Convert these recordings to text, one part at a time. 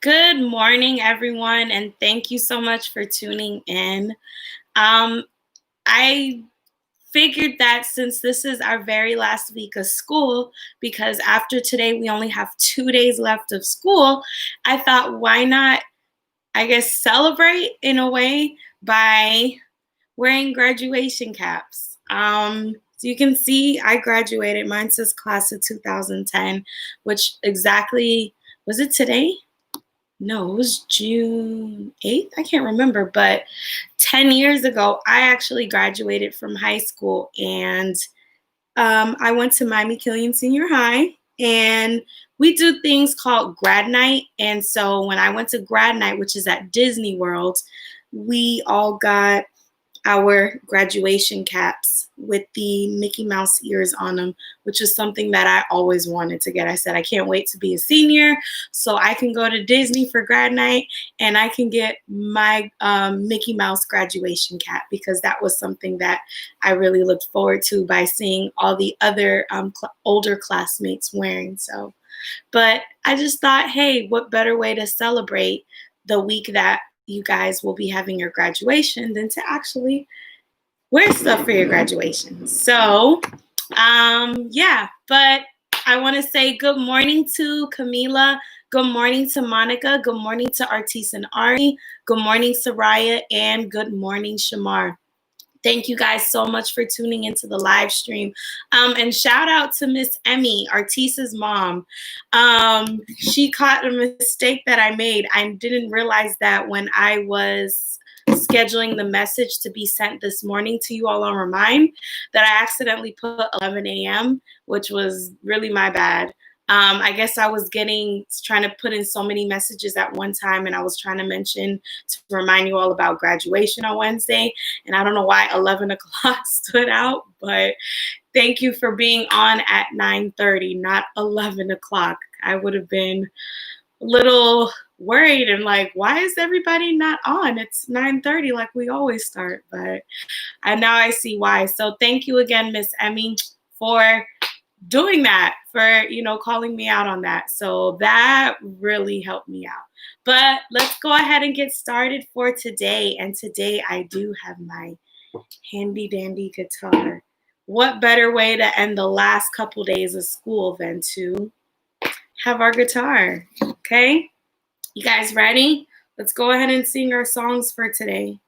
Good morning, everyone, and thank you so much for tuning in. Um, I figured that since this is our very last week of school, because after today we only have 2 days left of school, I thought, why not, celebrate in a way by wearing graduation caps. So you can see I graduated. Mine says class of 2010, which exactly was it today? No, it was June 8th. I can't remember, but 10 years ago, I actually graduated from high school and I went to Miami Killian Senior High and we do things called grad night. And so when I went to grad night, which is at Disney World, we all got our graduation caps with the Mickey Mouse ears on them, which is something that I always wanted to get. I said, I can't wait to be a senior so I can go to Disney for grad night and I can get my Mickey Mouse graduation cap because that was something that I really looked forward to by seeing all the other older classmates wearing. But I just thought, hey, what better way to celebrate the week that you guys will be having your graduation than to actually wear stuff for your graduation. But I want to say good morning to Camila. Good morning to Monica. Good morning to Artis and Ari. Good morning, Soraya. And good morning, Shamar. Thank you guys so much for tuning into the live stream. And shout out to Miss Emmy, Artis's mom. She caught a mistake that I made. I didn't realize that when I was scheduling the message to be sent this morning to you all on Remind, that I accidentally put 11 a.m., which was really my bad. I guess I was trying to put in so many messages at one time, and I was trying to mention to remind you all about graduation on Wednesday. And I don't know why 11 o'clock stood out, but thank you for being on at 9:30, not 11 o'clock. I would have been a little worried and like, why is everybody not on? It's 9:30 like we always start, but now I see why. So thank you again, Miss Emmy, for doing that, for calling me out on that. So that really helped me out. But let's go ahead and get started for today. And today I do have my handy dandy guitar. What better way to end the last couple days of school than to have our guitar? Okay, you guys ready? Let's go ahead and sing our songs for today.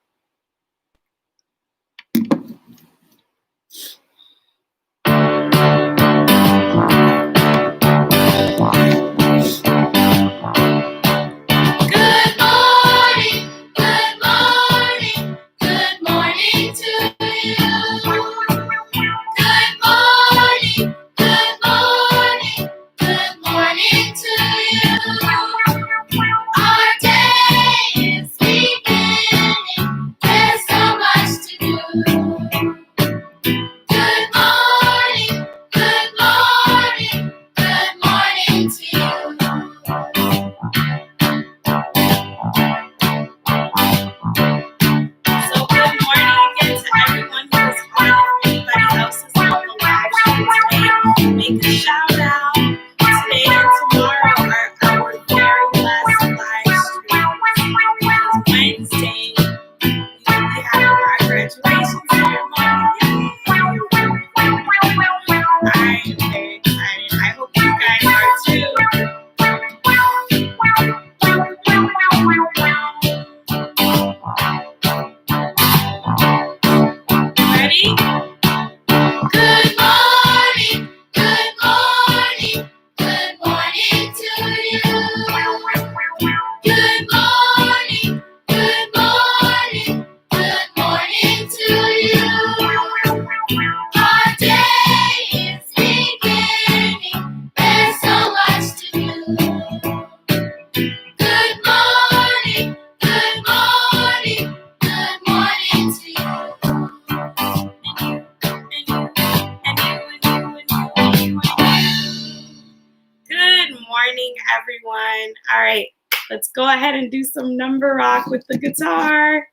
Everyone. All right, let's go ahead and do some number rock with the guitar.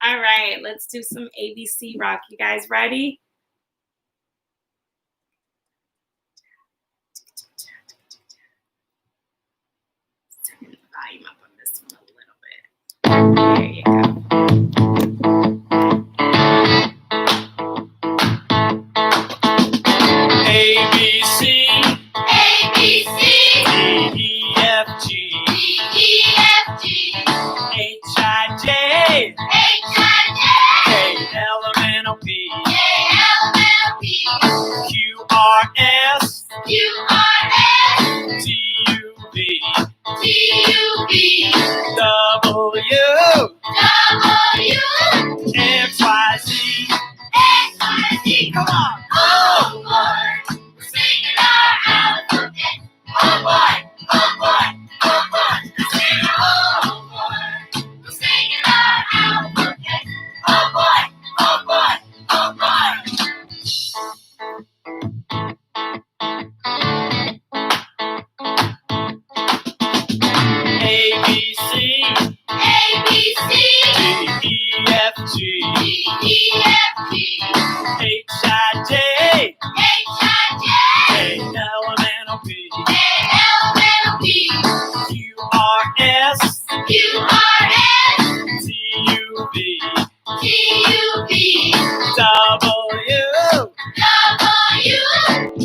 All right, let's do some ABC rock. You guys ready? Turn the volume up on this one a little bit. There you go. ABC. ABC. D, E, F, G. D, E, F, G. H, I, J. H, I, J. K, L, M, N, O, P. K, L, M, N, O, P. Q, R, S. Q, R, S. T, U, V. T, U, V. W. W. X, Y, Z. X, Y, Z. Come on. Oh, Lord. We're singing our alphabet. Oh, boy. Oh, boy. Oh, boy. We're singing, oh, Lord. We're singing our alphabet. Oh, boy. Oh, boy. Oh, boy. A, B, C. A, B, C. D, E, F, G. D, E, F, G. H, I, J. H, I, J. K, L, M, N, O, P. K, L, M, N, O, P. Q, R, S. Q, R, S. T, U, V. T, U, V. W. W.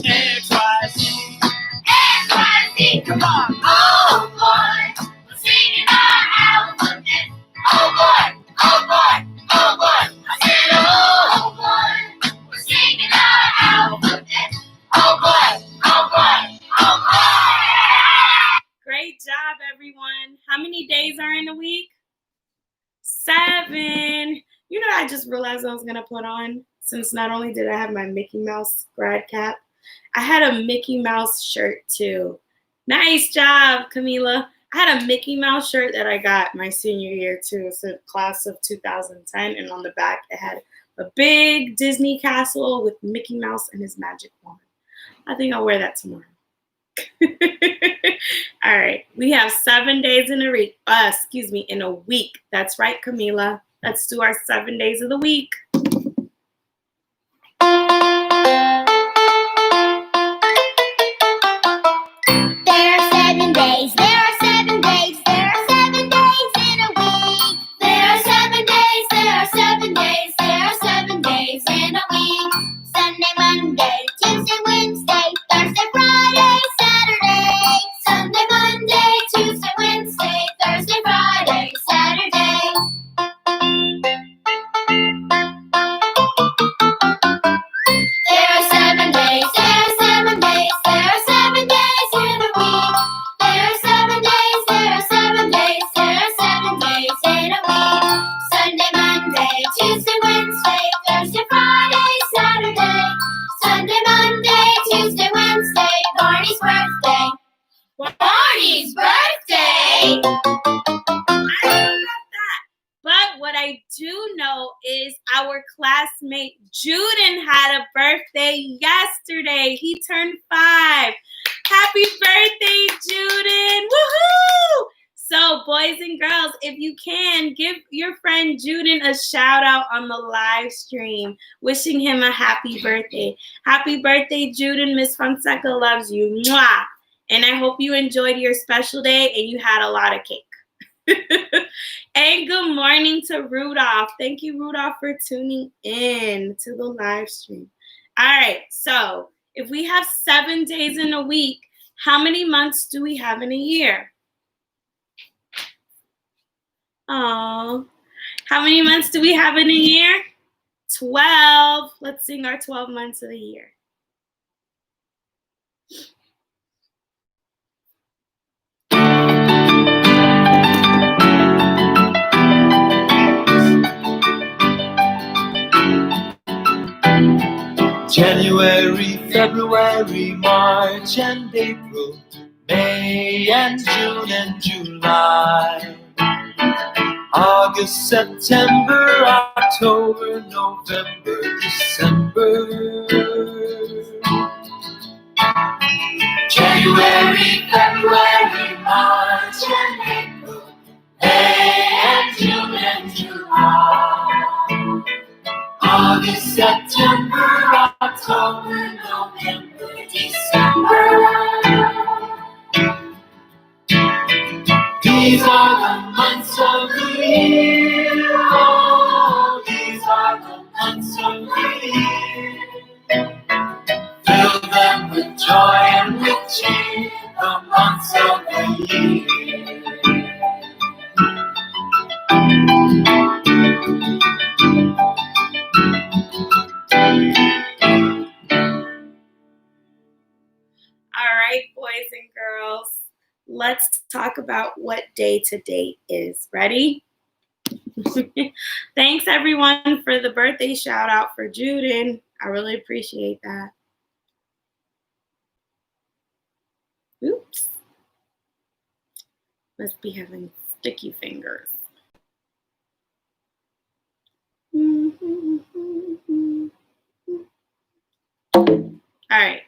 X, Y, Z. X, Y, Z. Come on. Oh, boy. We're singing our alphabet. Oh, boy. Oh, boy. Oh, boy. I said, oh, boy. We're singing our alphabet. Oh, boy. Oh, boy. Oh, boy. Great job, everyone. How many days are in a week? 7. You know what I just realized I was going to put on? Since not only did I have my Mickey Mouse grad cap, I had a Mickey Mouse shirt too. Nice job, Camila. I had a Mickey Mouse shirt that I got my senior year too. It's a class of 2010, and on the back it had a big Disney castle with Mickey Mouse and his magic wand. I think I'll wear that tomorrow. All right, we have 7 days in a week. In a week. That's right, Camila. Let's do our 7 days of the week. There are 7 days. There are 7 days. There are 7 days in a week. There are 7 days. There are 7 days. There are 7 days in a week. Sunday, Monday, Tuesday, Wednesday, Thursday, Friday, Saturday. Sunday, Monday, Tuesday, Wednesday, Thursday, Friday, Saturday. There are 7 days. There are 7 days. There are 7 days in a week. There are 7 days. There are 7 days. There are 7 days in a week. Sunday, Monday, Tuesday, Wednesday, Thursday, Friday, Saturday. Sunday, Monday, Tuesday, Wednesday, Barney's birthday. Barney's birthday! I don't know about that. But what I do know is our classmate Juden had a birthday yesterday. He turned 5. Happy birthday, Juden! Woohoo! So, boys and girls, if you can, give your friend Juden a shout out on the live stream, wishing him a happy birthday. Happy birthday, Juden. Miss Fonseca loves you. Mwah! And I hope you enjoyed your special day and you had a lot of cake. And good morning to Rudolph. Thank you, Rudolph, for tuning in to the live stream. All right, so if we have 7 days in a week, how many months do we have in a year? Oh, how many months do we have in a year? 12. Let's sing our 12 months of the year. January, February, March and April, May and June and July, August, September, October, November, December. January, February, March and April, May and June and July, September, October, November, December. These are the months of the year. Oh, these are the months of the year. Fill them with joy and with cheer. The months of the year. All right, boys and girls, let's talk about what day to day is. Ready? Thanks, everyone, for the birthday shout out for Juden. I really appreciate that. Oops. Must be having sticky fingers. All right,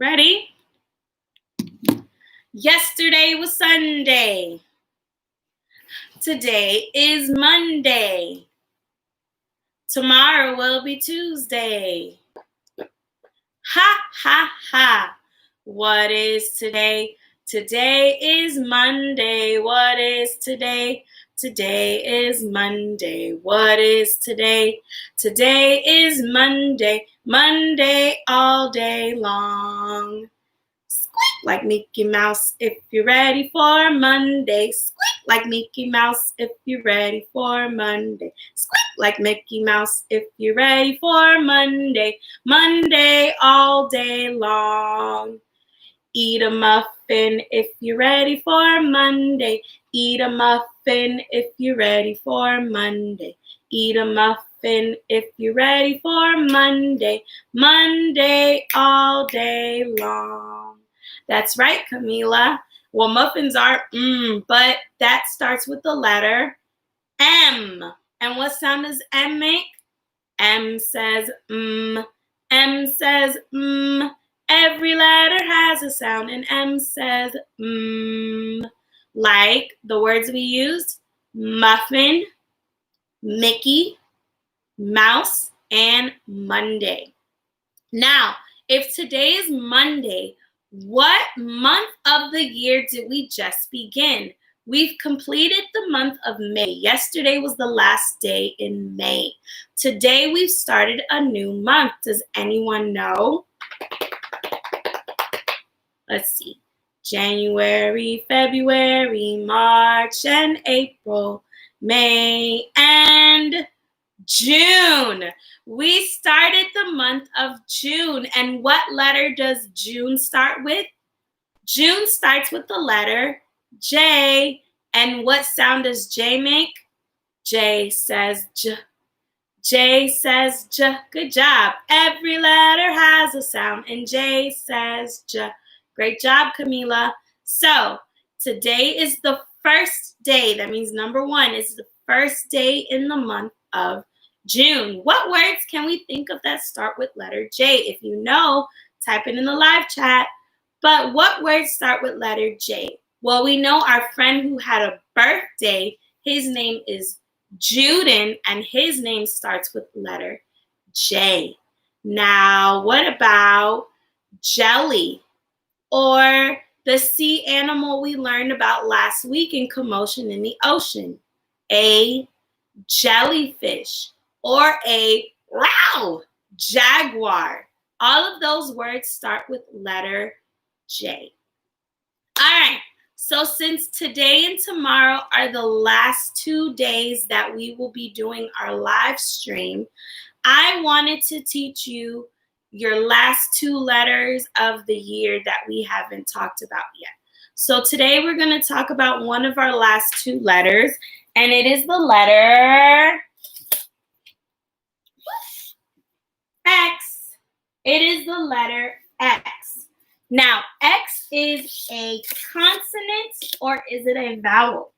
ready? Yesterday was Sunday. Today is Monday. Tomorrow will be Tuesday. Ha, ha, ha. What is today? Today is Monday. What is today? Today is Monday. What is today? Today is Monday. Monday all day long. Squeak like Mickey Mouse if you're ready for Monday. Squeak like Mickey Mouse if you're ready for Monday. Squeak like Mickey Mouse if you're ready for Monday. Monday all day long. Eat a muffin if you're ready for Monday. Eat a muffin if you're ready for Monday. Eat a muffin if you're ready for Monday. Monday all day long. That's right, Camila. Well, muffins are but that starts with the letter M. And what sound does M make? M says M says Every letter has a sound, and M says like the words we used: muffin, Mickey, mouse, and Monday. Now, if today is Monday, what month of the year did we just begin? We've completed the month of May. Yesterday was the last day in May. Today we've started a new month. Does anyone know? Let's see. January, February, March, and April, May, and June. We started the month of June. And what letter does June start with? June starts with the letter J. And what sound does J make? J says J. J says J. Good job. Every letter has a sound, and J says J. Great job, Camila. So today is the first day. That means number one is the first day in the month of June. What words can we think of that start with letter J? If you know, type it in the live chat. But what words start with letter J? Well, we know our friend who had a birthday, his name is Juden, and his name starts with letter J. Now, what about jelly? Or the sea animal we learned about last week in Commotion in the Ocean? A jellyfish or a jaguar. All of those words start with letter J. All right, so since today and tomorrow are the last 2 days that we will be doing our live stream, I wanted to teach you your last 2 letters of the year that we haven't talked about yet. So today we're going to talk about one of our last 2 letters, and it is the letter X. It is the letter X. Now, X is a consonant or is it a vowel?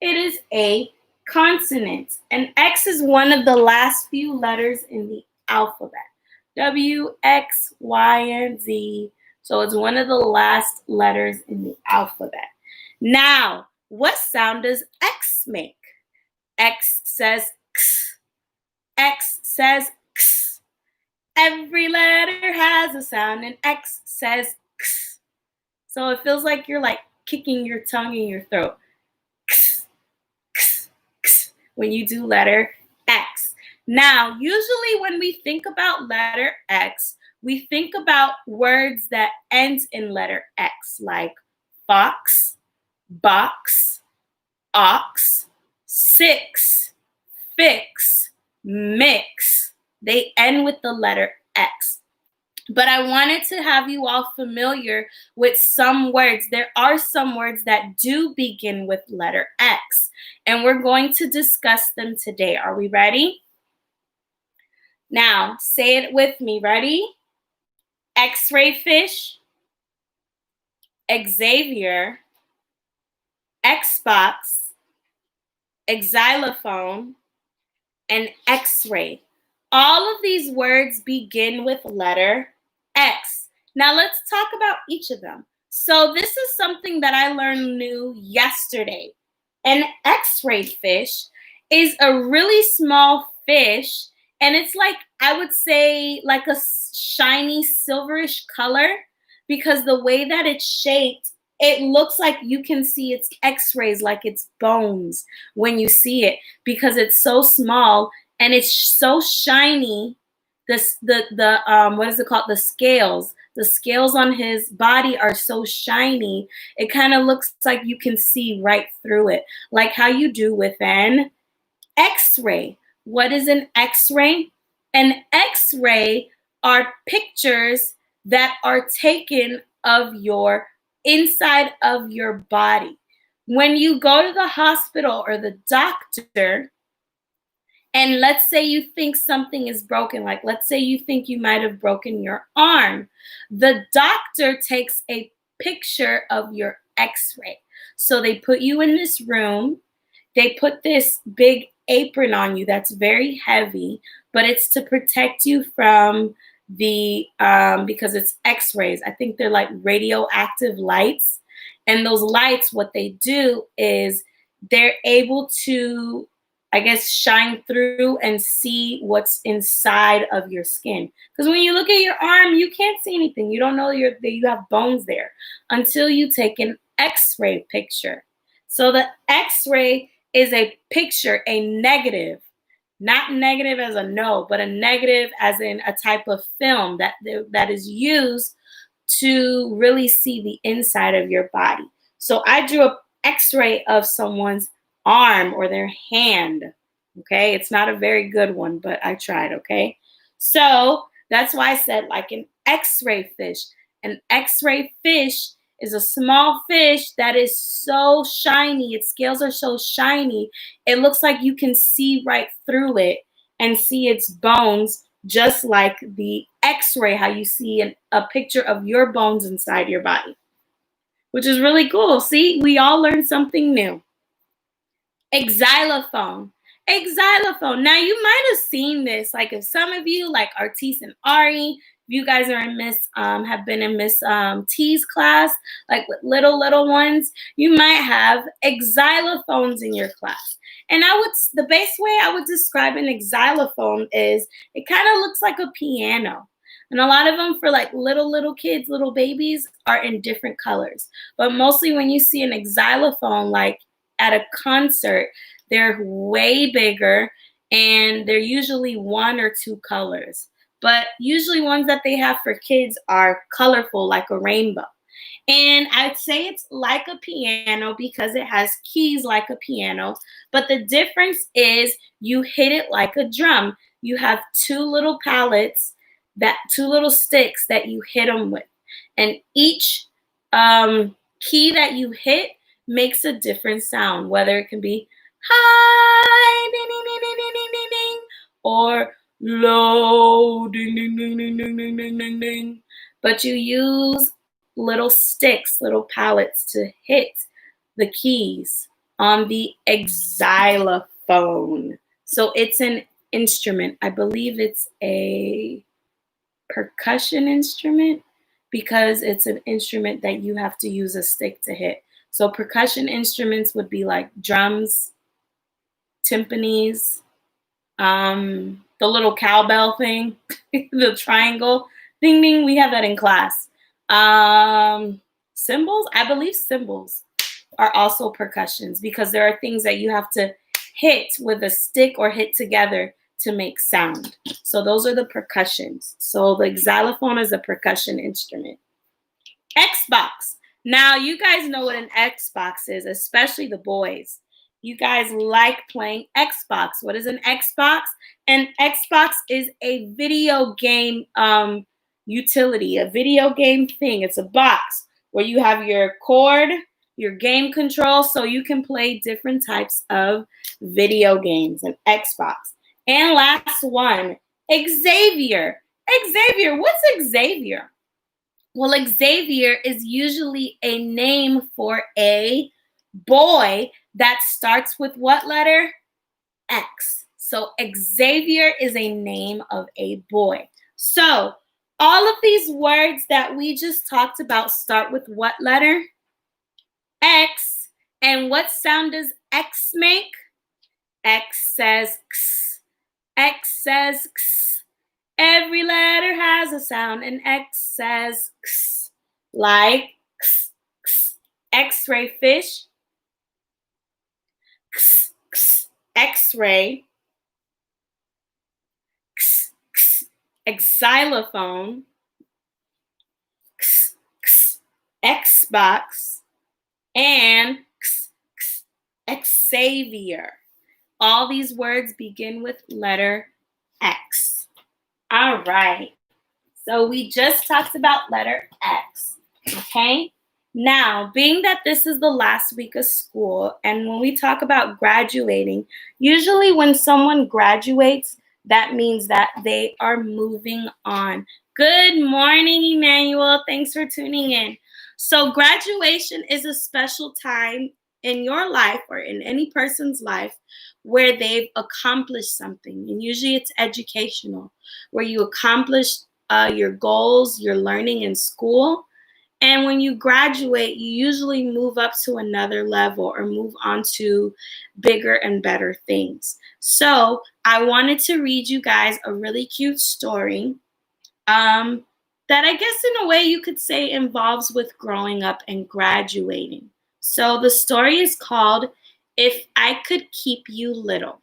It is a consonant. And X is one of the last few letters in the alphabet. W, X, Y, and Z. So it's one of the last letters in the alphabet. Now, what sound does X make? X says X. X says X. Every letter has a sound, and X says X. So it feels like you're like kicking your tongue in your throat. X, X, X, when you do letter X. Now, usually when we think about letter X, we think about words that end in letter X, like fox, box, ox, six, fix, mix. They end with the letter X. But I wanted to have you all familiar with some words. There are some words that do begin with letter X, and we're going to discuss them today. Are we ready? Now, say it with me. Ready? X-ray fish, Xavier, Xbox, xylophone, and X-ray. All of these words begin with letter X. Now let's talk about each of them. So this is something that I learned new yesterday. An X-ray fish is a really small fish, and it's like, I would say, like a shiny silverish color, because the way that it's shaped, it looks like you can see its X-rays, like its bones when you see it, because it's so small and it's so shiny. What is it called? The scales on his body are so shiny. It kind of looks like you can see right through it, like how you do with an X-ray. What is an X-ray? An X-ray are pictures that are taken of your inside of your body. When you go to the hospital or the doctor, and let's say you think something is broken, like let's say you think you might have broken your arm, the doctor takes a picture of your X-ray. So they put you in this room, they put this big apron on you that's very heavy, but it's to protect you from the, because it's X-rays. I think they're like radioactive lights. And those lights, what they do is they're able to, I guess, shine through and see what's inside of your skin. Because when you look at your arm, you can't see anything. You don't know that you have bones there until you take an X-ray picture. So the X-ray is a picture, a negative, not negative as a no, but a negative as in a type of film that is used to really see the inside of your body. So I drew an X-ray of someone's arm or their hand. Okay, it's not a very good one, but I tried. Okay, so that's why I said like an X-ray fish. An X-ray fish is a small fish that is so shiny. Its scales are so shiny. It looks like you can see right through it and see its bones, just like the X-ray, how you see a picture of your bones inside your body, which is really cool. See, we all learned something new. Xylophone. Xylophone. Now you might have seen this, like if some of you, like Artis and Ari, you guys are in have been in Miss T's class, like with little ones, you might have xylophones in your class. And the best way I would describe an xylophone is it kind of looks like a piano. And a lot of them for like little kids, little babies, are in different colors. But mostly when you see an xylophone, like at a concert, they're way bigger and they're usually one or two colors. But usually ones that they have for kids are colorful, like a rainbow. And I'd say it's like a piano because it has keys like a piano. But the difference is you hit it like a drum. You have two little pallets, two little sticks that you hit them with. And each key that you hit makes a different sound, whether it can be high, ding, ding, ding, ding, ding, ding, ding, or low, ding, ding, ding, ding, ding, ding, ding, ding, ding. But you use little sticks, little pallets to hit the keys on the xylophone. So it's an instrument. I believe it's a percussion instrument because it's an instrument that you have to use a stick to hit. So percussion instruments would be like drums, timpanis, The little cowbell thing, the triangle, ding, ding, we have that in class. Cymbals, I believe cymbals are also percussions because there are things that you have to hit with a stick or hit together to make sound. So those are the percussions. So the xylophone is a percussion instrument. Xbox. Now, you guys know what an Xbox is, especially the boys. You guys like playing Xbox. What is an Xbox? An Xbox is a video game utility, a video game thing. It's a box where you have your cord, your game control, so you can play different types of video games, an Xbox. And last one, Xavier. Xavier, what's Xavier? Well, Xavier is usually a name for a boy that starts with what letter? X. So Xavier is a name of a boy. So all of these words that we just talked about start with what letter? X. And what sound does X make? X says X. X says X. Every letter has a sound, and X says X. Like X, X. X-ray fish. X, X. X-ray. X, X. Xylophone. X, X. Xbox. And X, X. Xavier. All these words begin with letter X. All right. So we just talked about letter X. Okay. Now, being that this is the last week of school, and when we talk about graduating, usually when someone graduates, that means that they are moving on. Good morning, Emmanuel. Thanks for tuning in. So graduation is a special time in your life or in any person's life where they've accomplished something. And usually it's educational, where you accomplish your goals, your learning in school. And when you graduate, you usually move up to another level or move on to bigger and better things. So I wanted to read you guys a really cute story that I guess in a way you could say involves with growing up and graduating. So the story is called If I Could Keep You Little.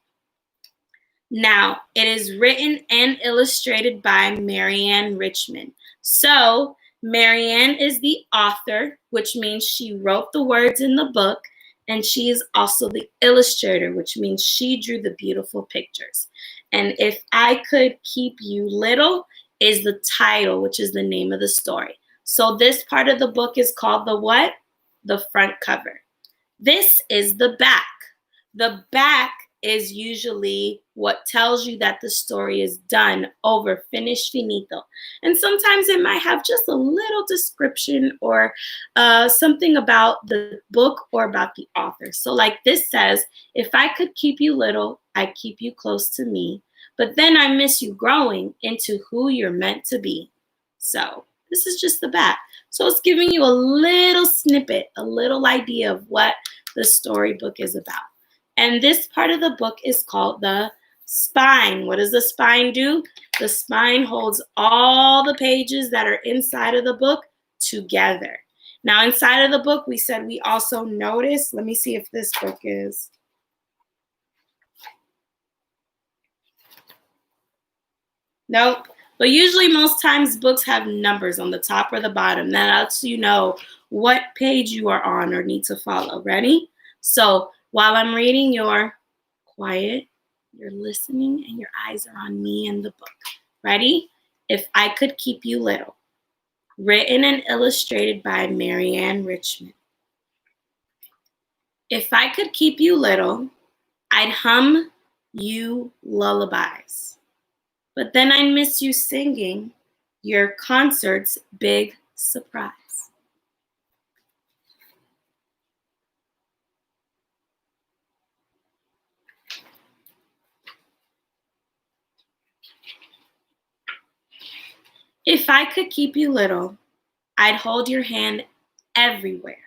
Now, it is written and illustrated by Marianne Richmond. So Marianne is the author, which means she wrote the words in the book, and she is also the illustrator, which means she drew the beautiful pictures. And If I Could Keep You Little is the title, which is the name of the story. So this part of the book is called the what? The front cover. This is the back. The back is usually what tells you that the story is done, over, finished, finito. And sometimes it might have just a little description or something about the book or about the author. So like this says, if I could keep you little, I'd keep you close to me. But then I miss you growing into who you're meant to be. So this is just the back. So it's giving you a little snippet, a little idea of what the storybook is about. And this part of the book is called the spine. What does the spine do? The spine holds all the pages that are inside of the book together. Now, inside of the book, we said we also notice, let me see if this book is. Nope. But usually most times books have numbers on the top or the bottom. That lets you know what page you are on or need to follow. Ready? So while I'm reading, you're quiet, you're listening, and your eyes are on me and the book. Ready? If I Could Keep You Little. Written and illustrated by Marianne Richmond. If I could keep you little, I'd hum you lullabies. But then I'd miss you singing your concert's big surprise. If I could keep you little, I'd hold your hand everywhere.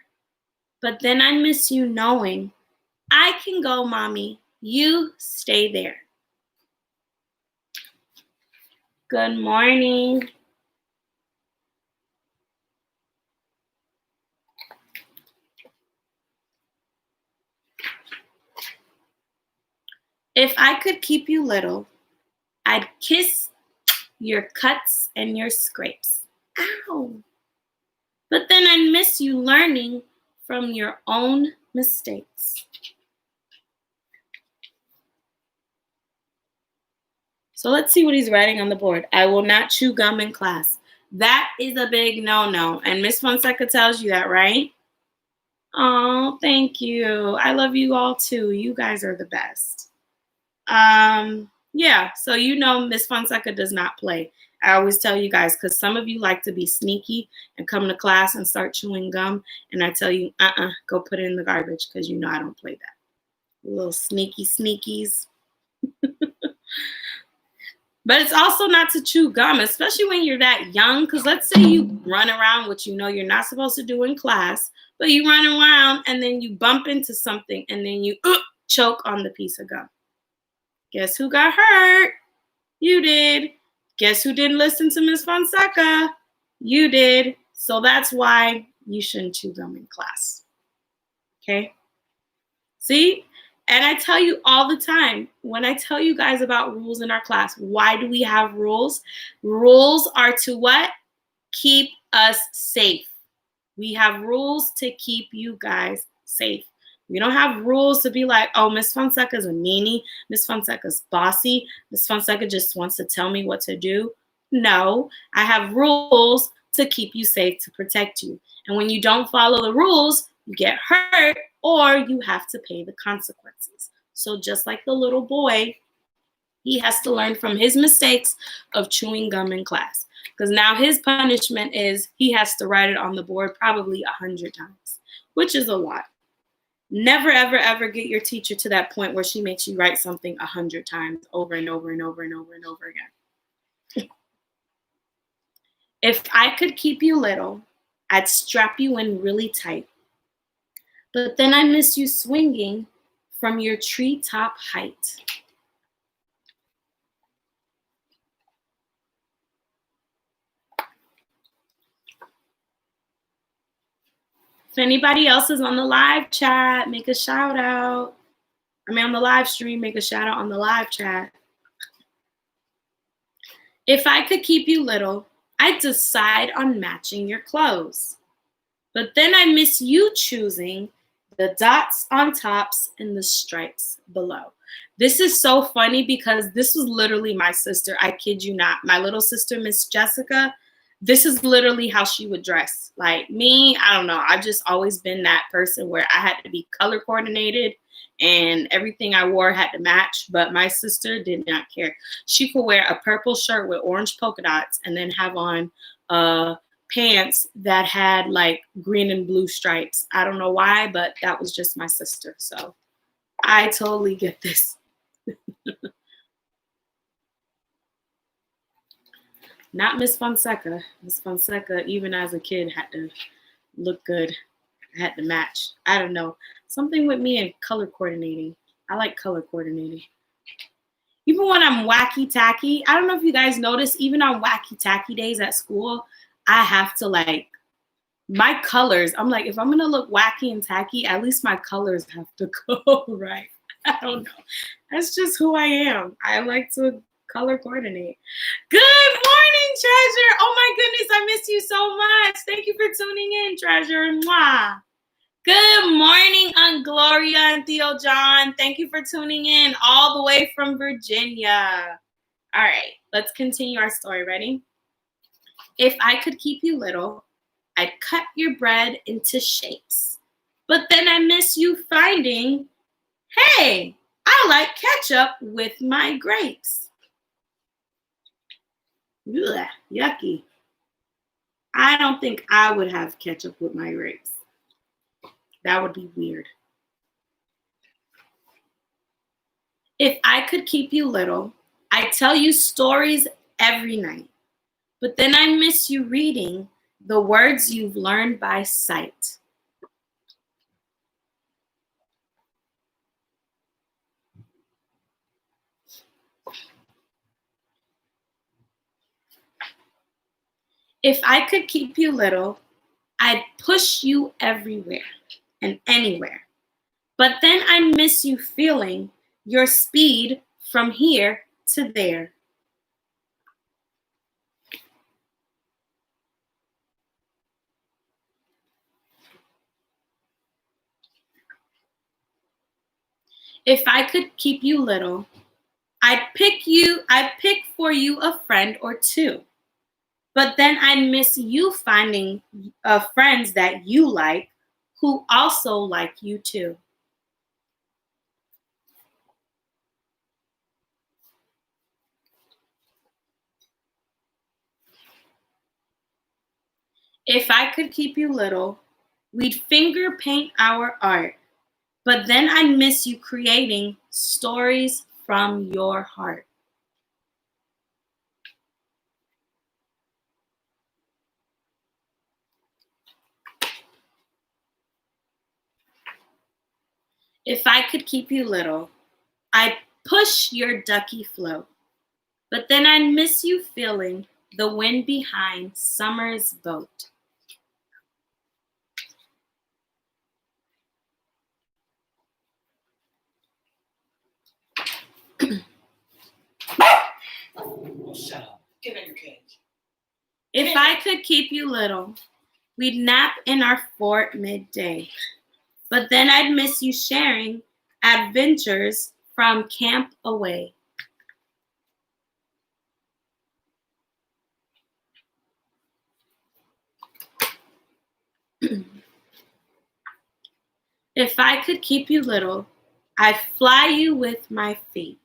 But then I'd miss you knowing I can go, mommy, you stay there. Good morning. If I could keep you little, I'd kiss your cuts and your scrapes. Ow. But then I'd miss you learning from your own mistakes. So let's see what he's writing on the board. I will not chew gum in class. That is a big no-no. And Miss Fonseca tells you that, right? Oh, thank you. I love you all too. You guys are the best. Yeah, so you know Miss Fonseca does not play. I always tell you guys, because some of you like to be sneaky and come to class and start chewing gum, and I tell you, go put it in the garbage, because you know I don't play that. Little sneaky sneakies. But it's also not to chew gum, especially when you're that young, because let's say you run around, which you know you're not supposed to do in class, but you run around and then you bump into something and then you choke on the piece of gum. Guess who got hurt? You did. Guess who didn't listen to Miss Fonseca? You did. So that's why you shouldn't chew gum in class. Okay? See? And I tell you all the time, when I tell you guys about rules in our class, why do we have rules? Rules are to what? Keep us safe. We have rules to keep you guys safe. We don't have rules to be like, oh, Miss Fonseca's a meanie. Miss Fonseca's bossy. Miss Fonseca just wants to tell me what to do. No, I have rules to keep you safe, to protect you. And when you don't follow the rules, you get hurt or you have to pay the consequences. So just like the little boy, he has to learn from his mistakes of chewing gum in class. Because now his punishment is he has to write it on the board probably 100 times, which is a lot. Never, ever, ever get your teacher to that point where she makes you write something 100 times over and over and over and over and over again. If I could keep you little, I'd strap you in really tight. But then I miss you swinging from your treetop height. If anybody else is on the live chat, make a shout out. On the live stream, make a shout out on the live chat. If I could keep you little, I'd decide on matching your clothes. But then I miss you choosing the dots on tops and the stripes below. This is so funny because this was literally my sister. I kid you not. My little sister, Miss Jessica, this is literally how she would dress. Like me, I don't know. I've just always been that person where I had to be color coordinated and everything I wore had to match. But my sister did not care. She could wear a purple shirt with orange polka dots and then have on pants that had like green and blue stripes. I don't know why, but that was just my sister. So I totally get this. Not Miss Fonseca. Miss Fonseca, even as a kid, had to look good. Had to match. I don't know. Something with me and color coordinating. I like color coordinating. Even when I'm wacky tacky, I don't know if you guys notice, even on wacky tacky days at school, I have to like, my colors, I'm like, if I'm gonna look wacky and tacky, at least my colors have to go right. I don't know. That's just who I am. I like to color coordinate. Good morning, Treasure. Oh my goodness, I miss you so much. Thank you for tuning in, Treasure. Mwah. Good morning, Aunt Gloria and Theo John. Thank you for tuning in all the way from Virginia. All right, let's continue our story. Ready? If I could keep you little, I'd cut your bread into shapes. But then I miss you finding, hey, I like ketchup with my grapes. Ugh, yucky. I don't think I would have ketchup with my grapes. That would be weird. If I could keep you little, I'd tell you stories every night. But then I miss you reading the words you've learned by sight. If I could keep you little, I'd push you everywhere and anywhere. But then I'd miss you feeling your speed from here to there. If I could keep you little, I'd pick for you a friend or two. But then I'd miss you finding friends that you like who also like you too. If I could keep you little, we'd finger paint our art. But then I'd miss you creating stories from your heart. If I could keep you little, I'd push your ducky float. But then I'd miss you feeling the wind behind summer's boat. Oh, shut up. Get in your cage. If I could keep you little, we'd nap in our fort midday. But then I'd miss you sharing adventures from camp away. If I could keep you little, I'd fly you with my feet.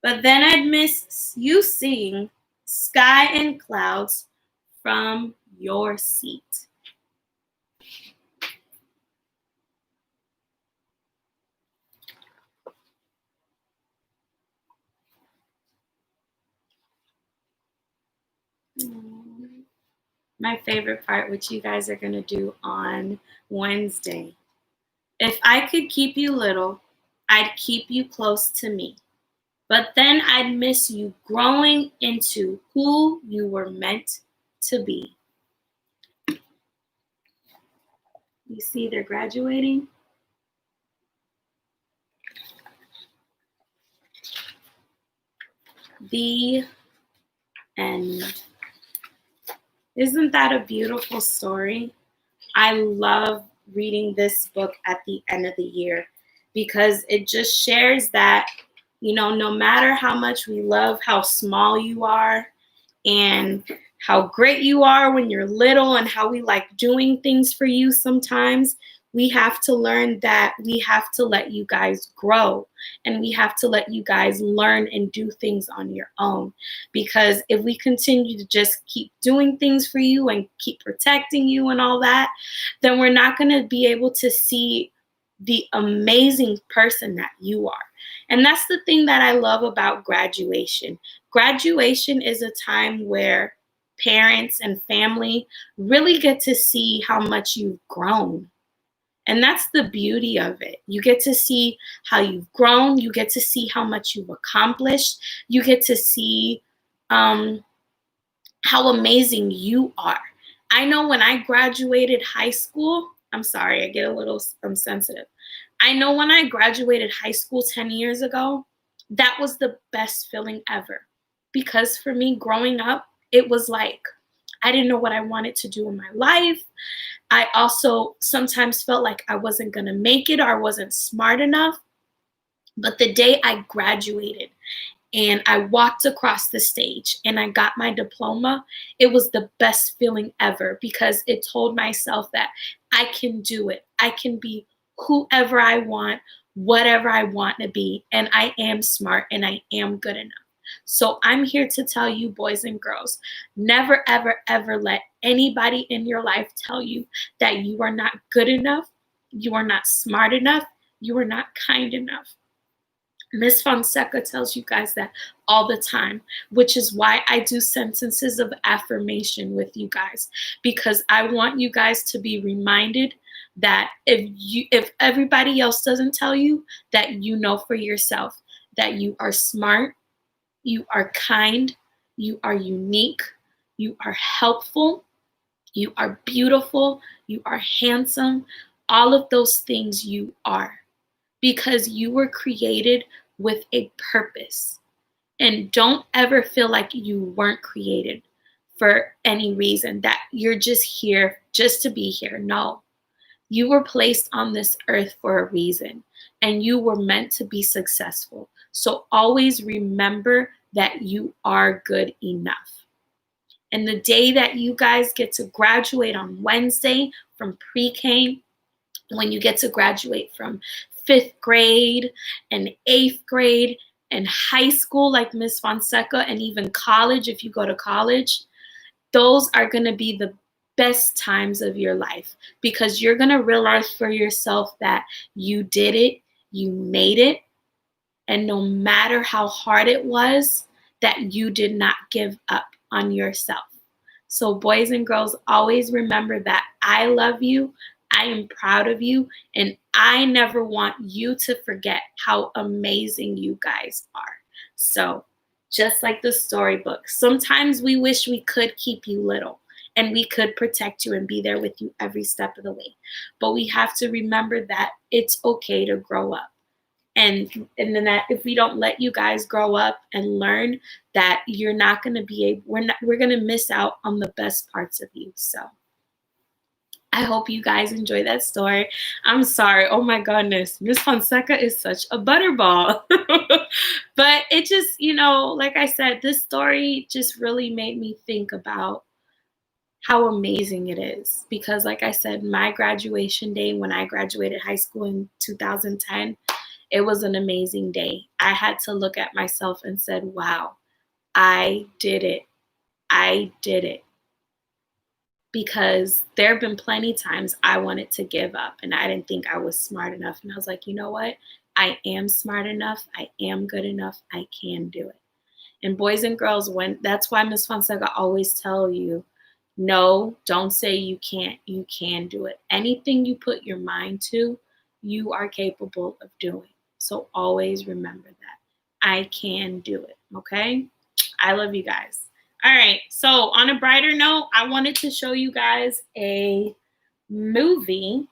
But then I'd miss you seeing sky and clouds from your seat. My favorite part, which you guys are going to do on Wednesday. If I could keep you little, I'd keep you close to me. But then I'd miss you growing into who you were meant to be. You see, they're graduating. The end. Isn't that a beautiful story? I love reading this book at the end of the year because it just shares that, no matter how much we love how small you are and how great you are when you're little and how we like doing things for you sometimes, we have to learn that we have to let you guys grow and we have to let you guys learn and do things on your own. Because if we continue to just keep doing things for you and keep protecting you and all that, then we're not going to be able to see the amazing person that you are. And that's the thing that I love about graduation. Graduation is a time where parents and family really get to see how much you've grown. And that's the beauty of it. You get to see how you've grown. You get to see how much you've accomplished. You get to see how amazing you are. I know when I graduated high school, I'm sorry, I get a little sensitive. I know when I graduated high school 10 years ago, that was the best feeling ever. Because for me, growing up, it was like, I didn't know what I wanted to do in my life. I also sometimes felt like I wasn't going to make it or I wasn't smart enough. But the day I graduated and I walked across the stage and I got my diploma, it was the best feeling ever because it told myself that I can do it. I can be whoever I want, whatever I want to be, and I am smart and I am good enough. So I'm here to tell you, boys and girls, never, ever, ever let anybody in your life tell you that you are not good enough, you are not smart enough, you are not kind enough. Miss Fonseca tells you guys that all the time, which is why I do sentences of affirmation with you guys, because I want you guys to be reminded that if everybody else doesn't tell you, that you know for yourself that you are smart, you are kind, you are unique, You are helpful. You are beautiful. You are handsome. All of those things you are, because you were created with a purpose. And don't ever feel like you weren't created for any reason, that you're just here just to be here. No, you were placed on this earth for a reason, and you were meant to be successful. So always remember that you are good enough. And the day that you guys get to graduate on Wednesday from pre-K, when you get to graduate from 5th grade and 8th grade and high school like Miss Fonseca, and even college if you go to college, those are going to be the best times of your life, because you're going to realize for yourself that you did it, you made it, and no matter how hard it was, that you did not give up on yourself. So boys and girls, always remember that I love you, I am proud of you, and I never want you to forget how amazing you guys are. So just like the storybook, sometimes we wish we could keep you little and we could protect you and be there with you every step of the way. But we have to remember that it's okay to grow up. And then that if we don't let you guys grow up and learn, that you're not going to be able, we're going to miss out on the best parts of you. So I hope you guys enjoy that story. I'm sorry. Oh my goodness. Miss Fonseca is such a butterball. But it just, like I said, this story just really made me think about how amazing it is. Because like I said, my graduation day when I graduated high school in 2010, it was an amazing day. I had to look at myself and said, wow, I did it. I did it. Because there have been plenty times I wanted to give up and I didn't think I was smart enough. And I was like, you know what? I am smart enough. I am good enough. I can do it. And boys and girls, that's why Miss Fonseca always tell you, no, don't say you can't. You can do it. Anything you put your mind to, you are capable of doing. So always remember that. I can do it, okay? I love you guys. All right, so on a brighter note, I wanted to show you guys a movie,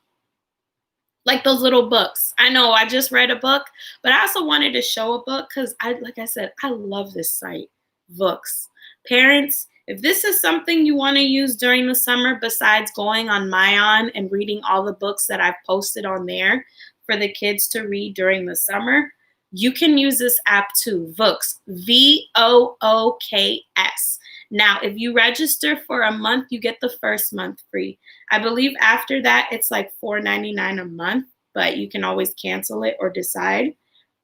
like those little books. I know I just read a book, but I also wanted to show a book because, like I said, I love this site, Books. Parents, if this is something you want to use during the summer besides going on Mayan and reading all the books that I've posted on there for the kids to read during the summer, you can use this app too, Vooks, Vooks. Now, if you register for a month, you get the first month free. I believe after that, it's like $4.99 a month, but you can always cancel it or decide.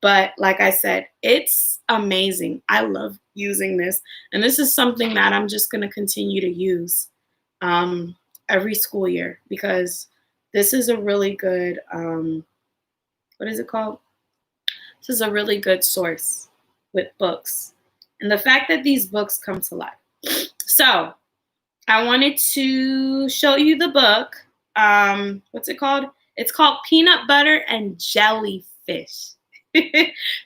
But like I said, it's amazing. I love using this. And this is something that I'm just going to continue to use every school year, because this is a really good, what is it called? This is a really good source with books. And the fact that these books come to life. So I wanted to show you the book. What's it called? It's called Peanut Butter and Jellyfish. So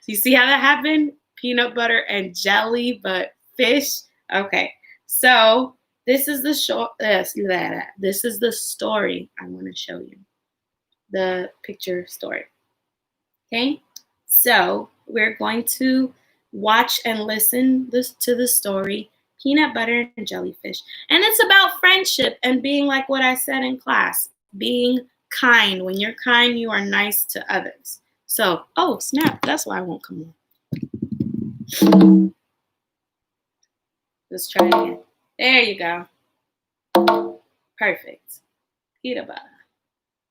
you see how that happened? Peanut butter and jelly, but fish. Okay. So this is the this is the story I want to show you. The picture story. Okay. So we're going to watch and listen to the story, Peanut Butter and Jellyfish. And it's about friendship and being like what I said in class, being kind. When you're kind, you are nice to others. So, oh, snap. That's why I won't come on. Let's try it again. There you go. Perfect. Peanut butter.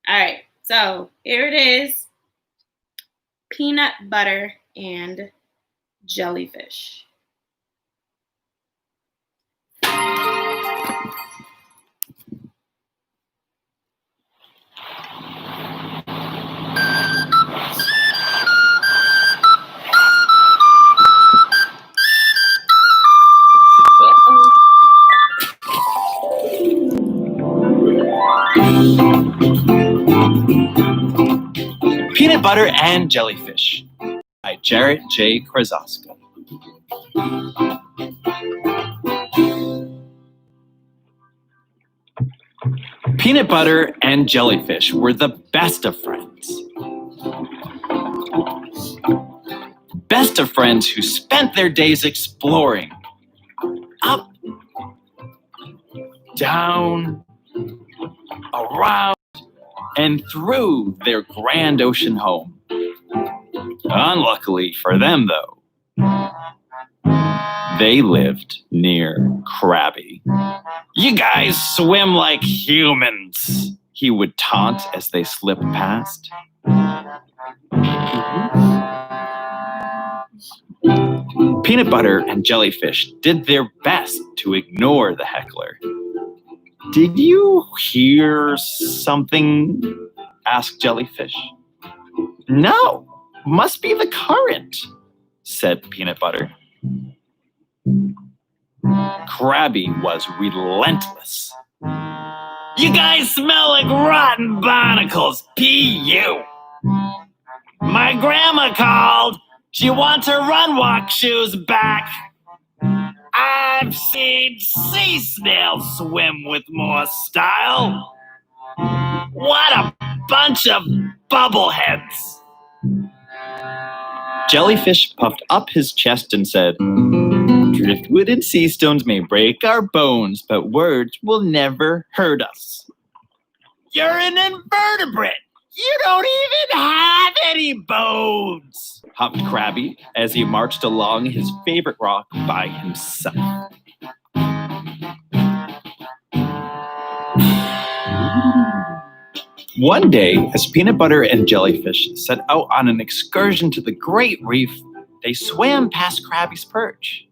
All right. So here it is. Peanut butter and jellyfish. Peanut Butter and Jellyfish by Jarrett J. Krasaska. Peanut butter and jellyfish were the best of friends. Best of friends who spent their days exploring. Up, down, around, and through their grand ocean home. Unluckily for them, though, they lived near Krabby. "You guys swim like humans," he would taunt as they slipped past. Peanut butter and jellyfish did their best to ignore the heckler. "Did you hear something?" asked Jellyfish. "No, must be the current," said Peanut butter. Krabby was relentless. "You guys smell like rotten barnacles. P.U. My grandma called. She wants her run-walk shoes back. I've seen sea snails swim with more style. What a bunch of bubbleheads." Jellyfish puffed up his chest and said, "Driftwood and sea stones may break our bones, but words will never hurt us." "You're an invertebrate. You don't even have any bones," huffed Krabby as he marched along his favorite rock by himself. One day, as Peanut butter and Jellyfish set out on an excursion to the Great Reef, they swam past Krabby's perch.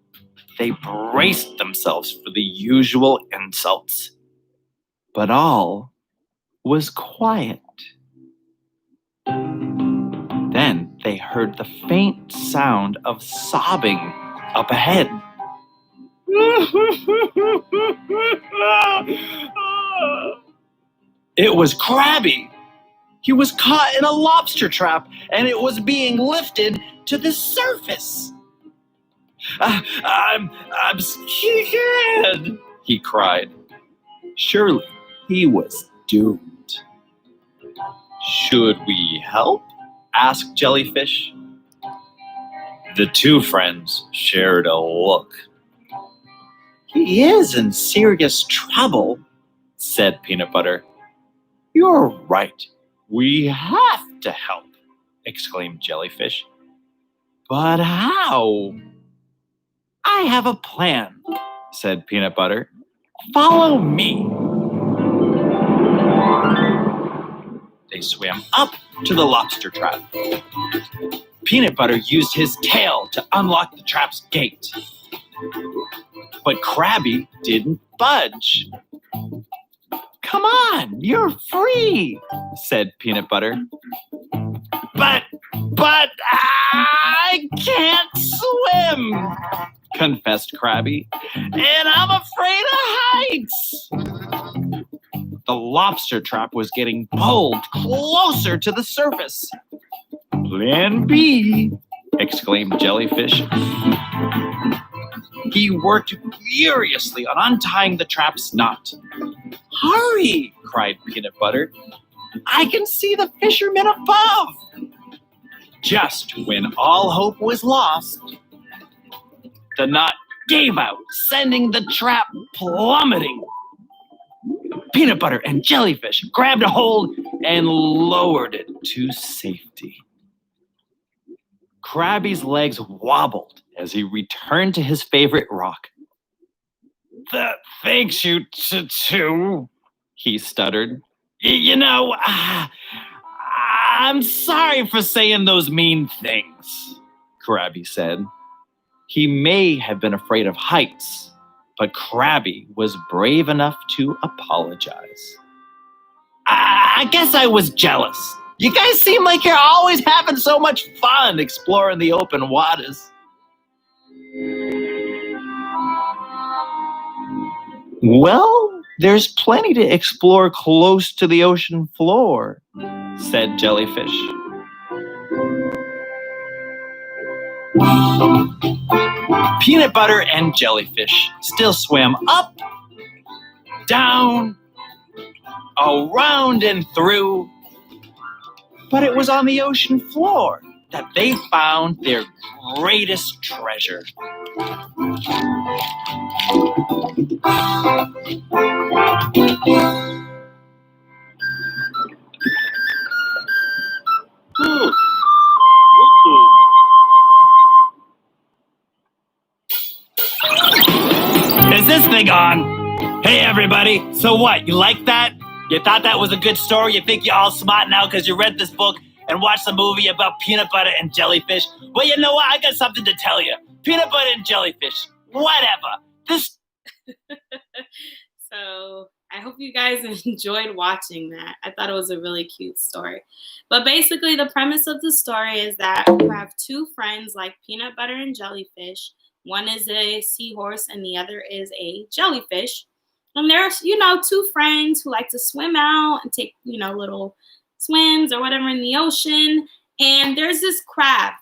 They braced themselves for the usual insults. But all was quiet. Then they heard the faint sound of sobbing up ahead. It was Krabby. He was caught in a lobster trap, and it was being lifted to the surface. I'm scared," he cried. Surely he was doomed. "Should we help?" asked Jellyfish. The two friends shared a look. "He is in serious trouble," said Peanut butter. "You're right. We have to help," exclaimed Jellyfish. "But how?" "I have a plan," said Peanut butter. "Follow me." They swam up to the lobster trap. Peanut butter used his tail to unlock the trap's gate. But Krabby didn't budge. "Come on, you're free," said Peanut butter. But I can't swim," confessed Krabby, "and I'm afraid of heights." The lobster trap was getting pulled closer to the surface. "Plan B," exclaimed Jellyfish. He worked furiously on untying the trap's knot. "Hurry!" cried Peanut butter. "I can see the fishermen above." Just when all hope was lost, the knot gave out, sending the trap plummeting. Peanut butter and Jellyfish grabbed a hold and lowered it to safety. Krabby's legs wobbled as he returned to his favorite rock. "Thanks you too," he stuttered. "You know, I'm sorry for saying those mean things," Krabby said. He may have been afraid of heights, but Krabby was brave enough to apologize. "I guess I was jealous. You guys seem like you're always having so much fun exploring the open waters." "Well, there's plenty to explore close to the ocean floor," said Jellyfish. Peanut butter and Jellyfish still swam up, down, around and through. But it was on the ocean floor that they found their greatest treasure. Is this thing on? Hey, everybody. So what? You like that? You thought that was a good story? You think you're all smart now because you read this book and watched a movie about peanut butter and jellyfish? Well, you know what? I got something to tell you. Peanut butter and jellyfish. Whatever. This. So I hope you guys enjoyed watching that. I thought it was a really cute story. But basically, the premise of the story is that you have two friends like peanut butter and jellyfish. One is a seahorse and the other is a jellyfish. And there's, two friends who like to swim out and take, little swims or whatever in the ocean. And there's this crab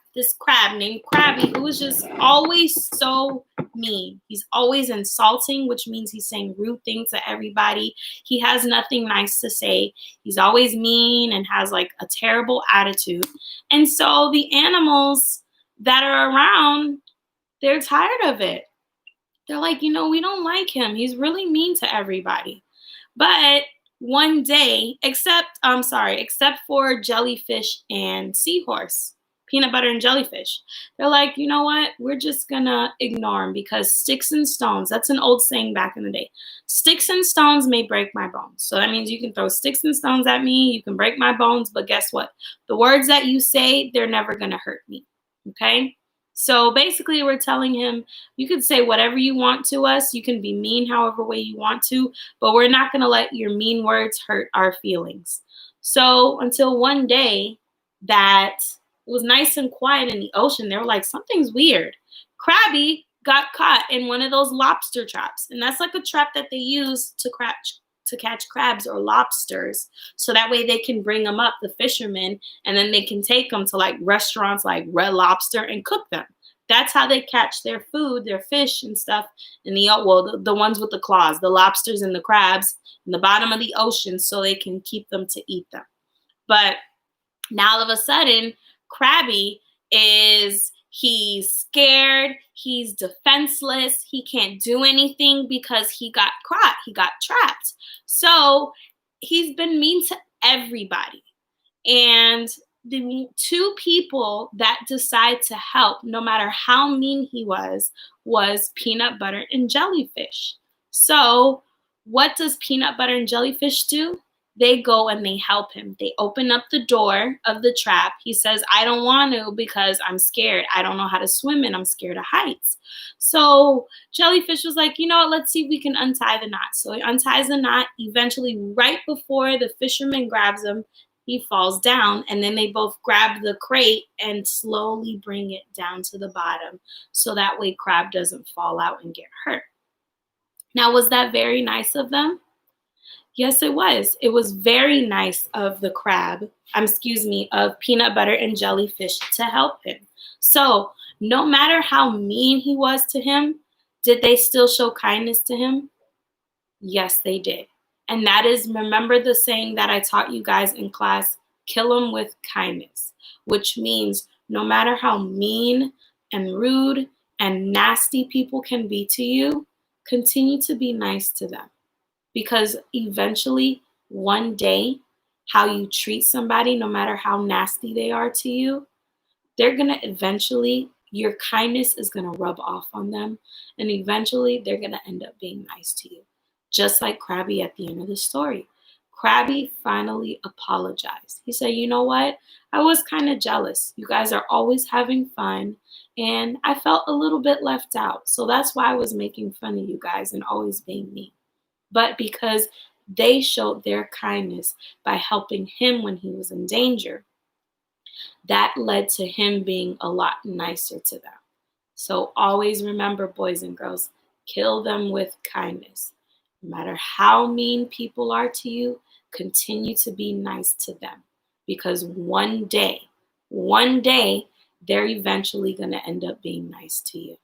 named Krabby, who is just always so mean. He's always insulting, which means he's saying rude things to everybody. He has nothing nice to say. He's always mean and has like a terrible attitude. And so the animals that are around, they're tired of it. They're like, we don't like him. He's really mean to everybody. But one day, except for jellyfish and seahorse, peanut butter and jellyfish, they're like, you know what? We're just gonna ignore him because sticks and stones, that's an old saying back in the day. Sticks and stones may break my bones. So that means you can throw sticks and stones at me, you can break my bones, but guess what? The words that you say, they're never gonna hurt me, okay? So basically we're telling him, you can say whatever you want to us, you can be mean however way you want to, but we're not gonna let your mean words hurt our feelings. So until one day that it was nice and quiet in the ocean, they were like, something's weird. Krabby got caught in one of those lobster traps, and that's like a trap that they use to catch crabs or lobsters, so that way they can bring them up, the fishermen, and then they can take them to like restaurants like Red Lobster and cook them. That's how they catch their food, their fish and stuff in the ones with the claws, the lobsters and the crabs in the bottom of the ocean, so they can keep them to eat them. But now all of a sudden, Krabby he's scared, he's defenseless, he can't do anything because he got caught, he got trapped. So he's been mean to everybody. And the two people that decide to help, no matter how mean he was peanut butter and jellyfish. So what does peanut butter and jellyfish do? They go and they help him. They open up the door of the trap. He says, I don't want to because I'm scared. I don't know how to swim and I'm scared of heights. So Jellyfish was like, let's see if we can untie the knot. So he unties the knot. Eventually, right before the fisherman grabs him, he falls down, and then they both grab the crate and slowly bring it down to the bottom so that way Crab doesn't fall out and get hurt. Now, was that very nice of them? Yes, it was. It was very nice of the of peanut butter and jellyfish to help him. So no matter how mean he was to him, did they still show kindness to him? Yes, they did. And that is, remember the saying that I taught you guys in class, kill them with kindness, which means no matter how mean and rude and nasty people can be to you, continue to be nice to them. Because eventually, one day, how you treat somebody, no matter how nasty they are to you, your kindness is going to rub off on them. And eventually, they're going to end up being nice to you. Just like Krabby at the end of the story. Krabby finally apologized. He said, you know what? I was kind of jealous. You guys are always having fun. And I felt a little bit left out. So that's why I was making fun of you guys and always being mean. But because they showed their kindness by helping him when he was in danger, that led to him being a lot nicer to them. So always remember, boys and girls, kill them with kindness. No matter how mean people are to you, continue to be nice to them. Because one day, they're eventually going to end up being nice to you.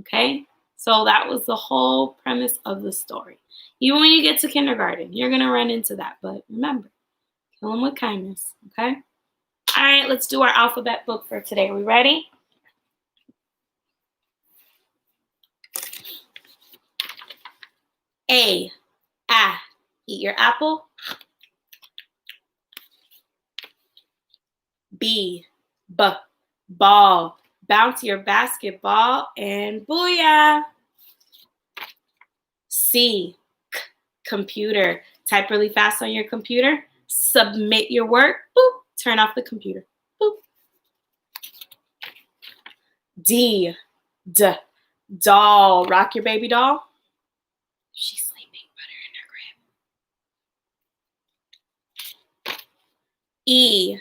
Okay? So that was the whole premise of the story. Even when you get to kindergarten, you're going to run into that. But remember, kill them with kindness, okay? All right, let's do our alphabet book for today. Are we ready? A, eat your apple. B, ball. Bounce your basketball and booyah. C, computer. Type really fast on your computer. Submit your work. Boop. Turn off the computer. Boop. D, doll. Rock your baby doll. She's sleeping. Put her in her crib. E,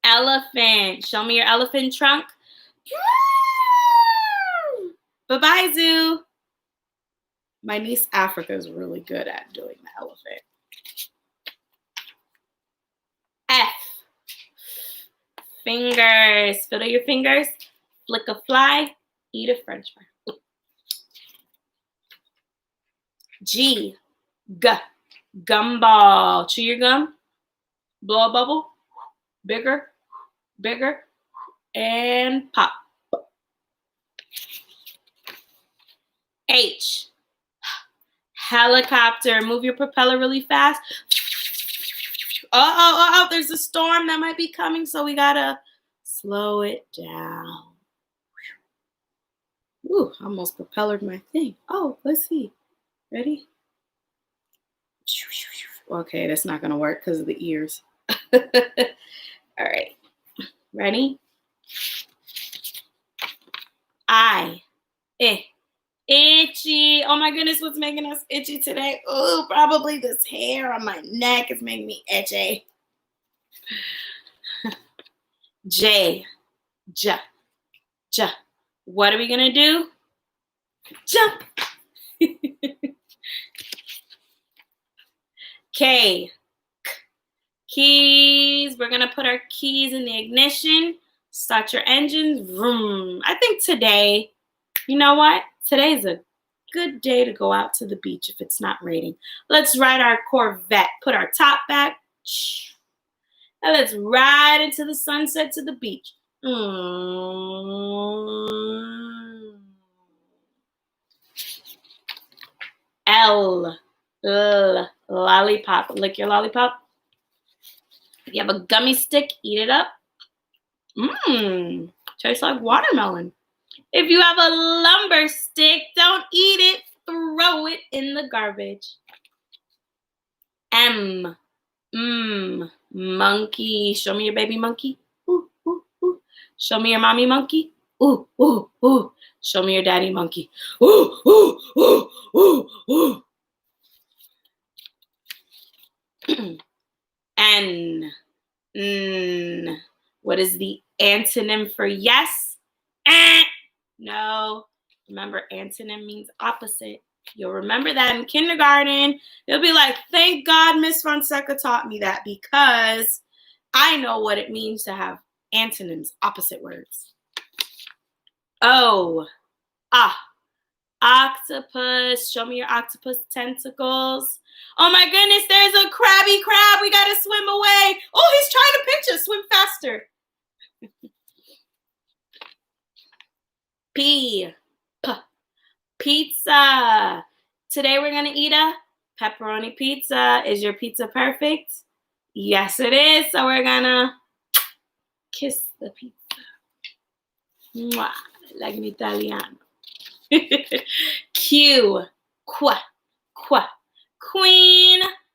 elephant. Show me your elephant trunk. Bye-bye, zoo. My niece Africa is really good at doing the elephant. F, fingers. Fiddle your fingers. Flick a fly. Eat a french fry. G, gumball. Chew your gum. Blow a bubble. Bigger, and pop. H, helicopter. Move your propeller really fast. Oh, there's a storm that might be coming, so we gotta slow it down. Ooh, I almost propellered my thing. Oh, let's see. Ready? Okay, that's not gonna work because of the ears. All right, ready? I, itchy. Oh my goodness, what's making us itchy today? Oh, probably this hair on my neck is making me itchy. J. What are we gonna do? Jump. K. Keys. We're gonna put our keys in the ignition. Start your engines. Vroom. I think today, you know what? Today's a good day to go out to the beach if it's not raining. Let's ride our Corvette. Put our top back. And let's ride into the sunset to the beach. L. Lollipop. Lick your lollipop. If you have a gummy stick, eat it up. Tastes like watermelon. If you have a lumber stick, don't eat it. Throw it in the garbage. M. Monkey. Show me your baby monkey. Ooh, ooh, ooh. Show me your mommy monkey. Ooh, ooh, ooh. Show me your daddy monkey. Ooh, ooh, ooh, ooh, ooh. N. What is the antonym for yes? No. Remember, antonym means opposite. You'll remember that in kindergarten. You'll be like, thank God Miss Fonseca taught me that because I know what it means to have antonyms, opposite words. O. Octopus. Show me your octopus tentacles. Oh my goodness, there's a crabby crab. We gotta swim away. Oh, he's trying to pinch us. Swim faster. P. Pizza. Today we're gonna eat a pepperoni pizza. Is your pizza perfect? Yes, it is. So we're gonna kiss the pizza. Mwah, like an Italiano. Q. Queen.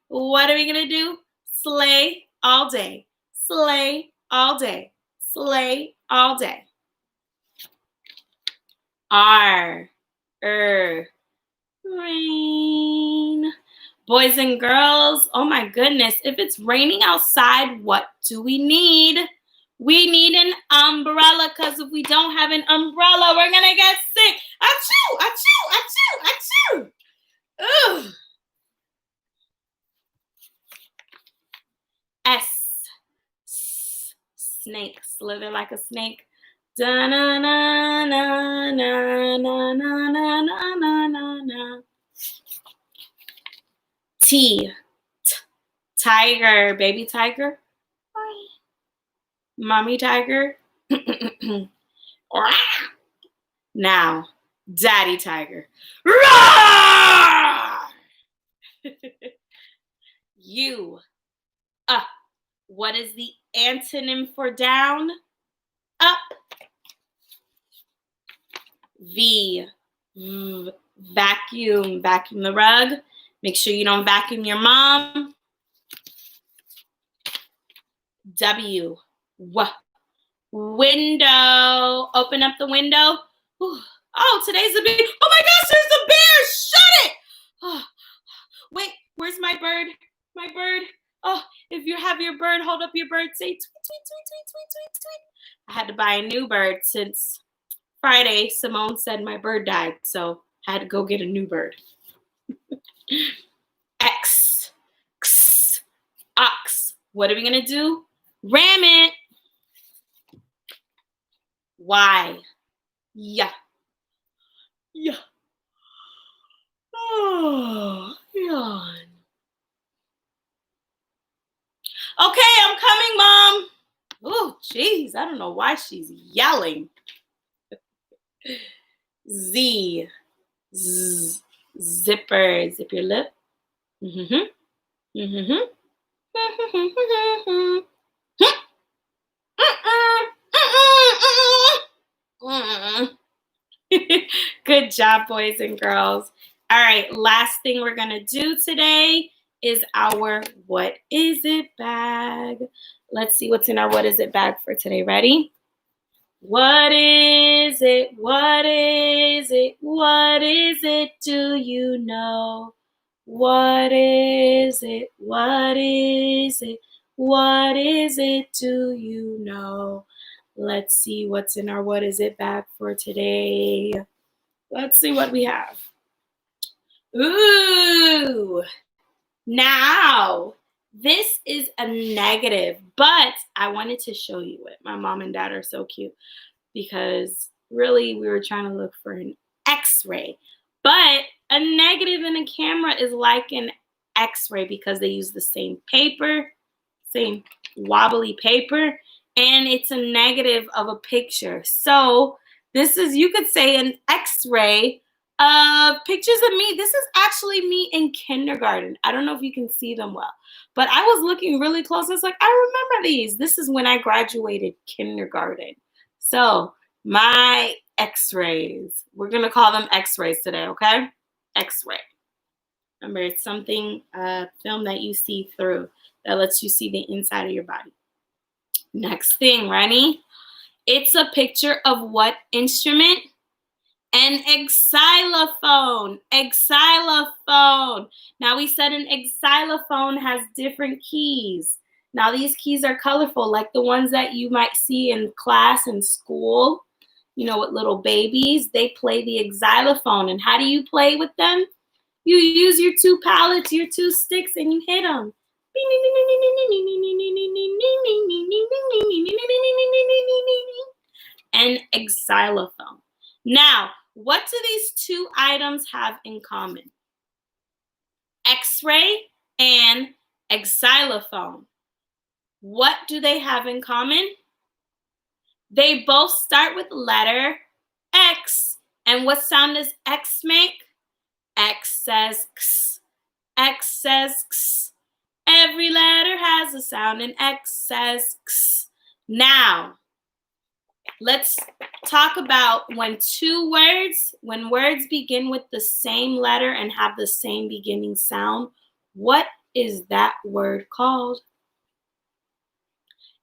What are we gonna do? Slay all day. Slay all day. Slay all day. R. Rain. Boys and girls, oh my goodness, if it's raining outside, what do we need? We need an umbrella because if we don't have an umbrella, we're going to get sick. Achoo, achoo, achoo, achoo. Ugh. S. Snake. Slither like a snake. Da-na-na-na-na-na-na-na-na-na-na. T. Tiger. Baby tiger. Mommy tiger. Now, daddy tiger. Roar! U. What is the antonym for down? Up. V. Vacuum. Vacuum the rug. Make sure you don't vacuum your mom. W. Window. Open up the window. Oh, today's a big. Oh my gosh, there's a bear. Shut it. Oh, wait, where's my bird? My bird. Oh, if you have your bird, hold up your bird. Say tweet, tweet, tweet, tweet, tweet, tweet, tweet. I had to buy a new bird since Friday. Simone said my bird died, so I had to go get a new bird. X. X. Ox. What are we going to do? Ram it. Y. Yeah. Yeah. Oh, yawn. Okay, I'm coming, Mom. Oh, jeez. I don't know why she's yelling. Z. Z. Zipper. Zip your lip. Good job, boys and girls. All right, last thing we're going to do today is our What Is It bag. Let's see what's in our What Is It bag for today. Ready? What is it? What is it? What is it? Do you know? What is it? What is it? What is it? Do you know? Let's see what's in our What Is It bag for today. Let's see what we have. Ooh! Now, this is a negative, but I wanted to show you it. My mom and dad are so cute because really we were trying to look for an X-ray. But a negative in a camera is like an X-ray because they use the same paper, same wobbly paper, and it's a negative of a picture. So this is, you could say, an X-ray of pictures of me. This is actually me in kindergarten. I don't know if you can see them well, but I was looking really close. I was like, I remember these. This is when I graduated kindergarten. So my X-rays, we're going to call them X-rays today, okay? X-ray. Remember, it's something, film that you see through that lets you see the inside of your body. Next thing, ready? It's a picture of what instrument? An xylophone. Xylophone. Now we said an xylophone has different keys. Now these keys are colorful, like the ones that you might see in class in school. You know, with little babies, they play the xylophone. And how do you play with them? You use your two pallets, your two sticks, and you hit them. An xylophone. Now, what do these two items have in common? X-ray and xylophone. What do they have in common? They both start with letter X. And what sound does X make? X says X. X says X. Every letter has a sound and X says X. Now, let's talk about when words begin with the same letter and have the same beginning sound. What is that word called?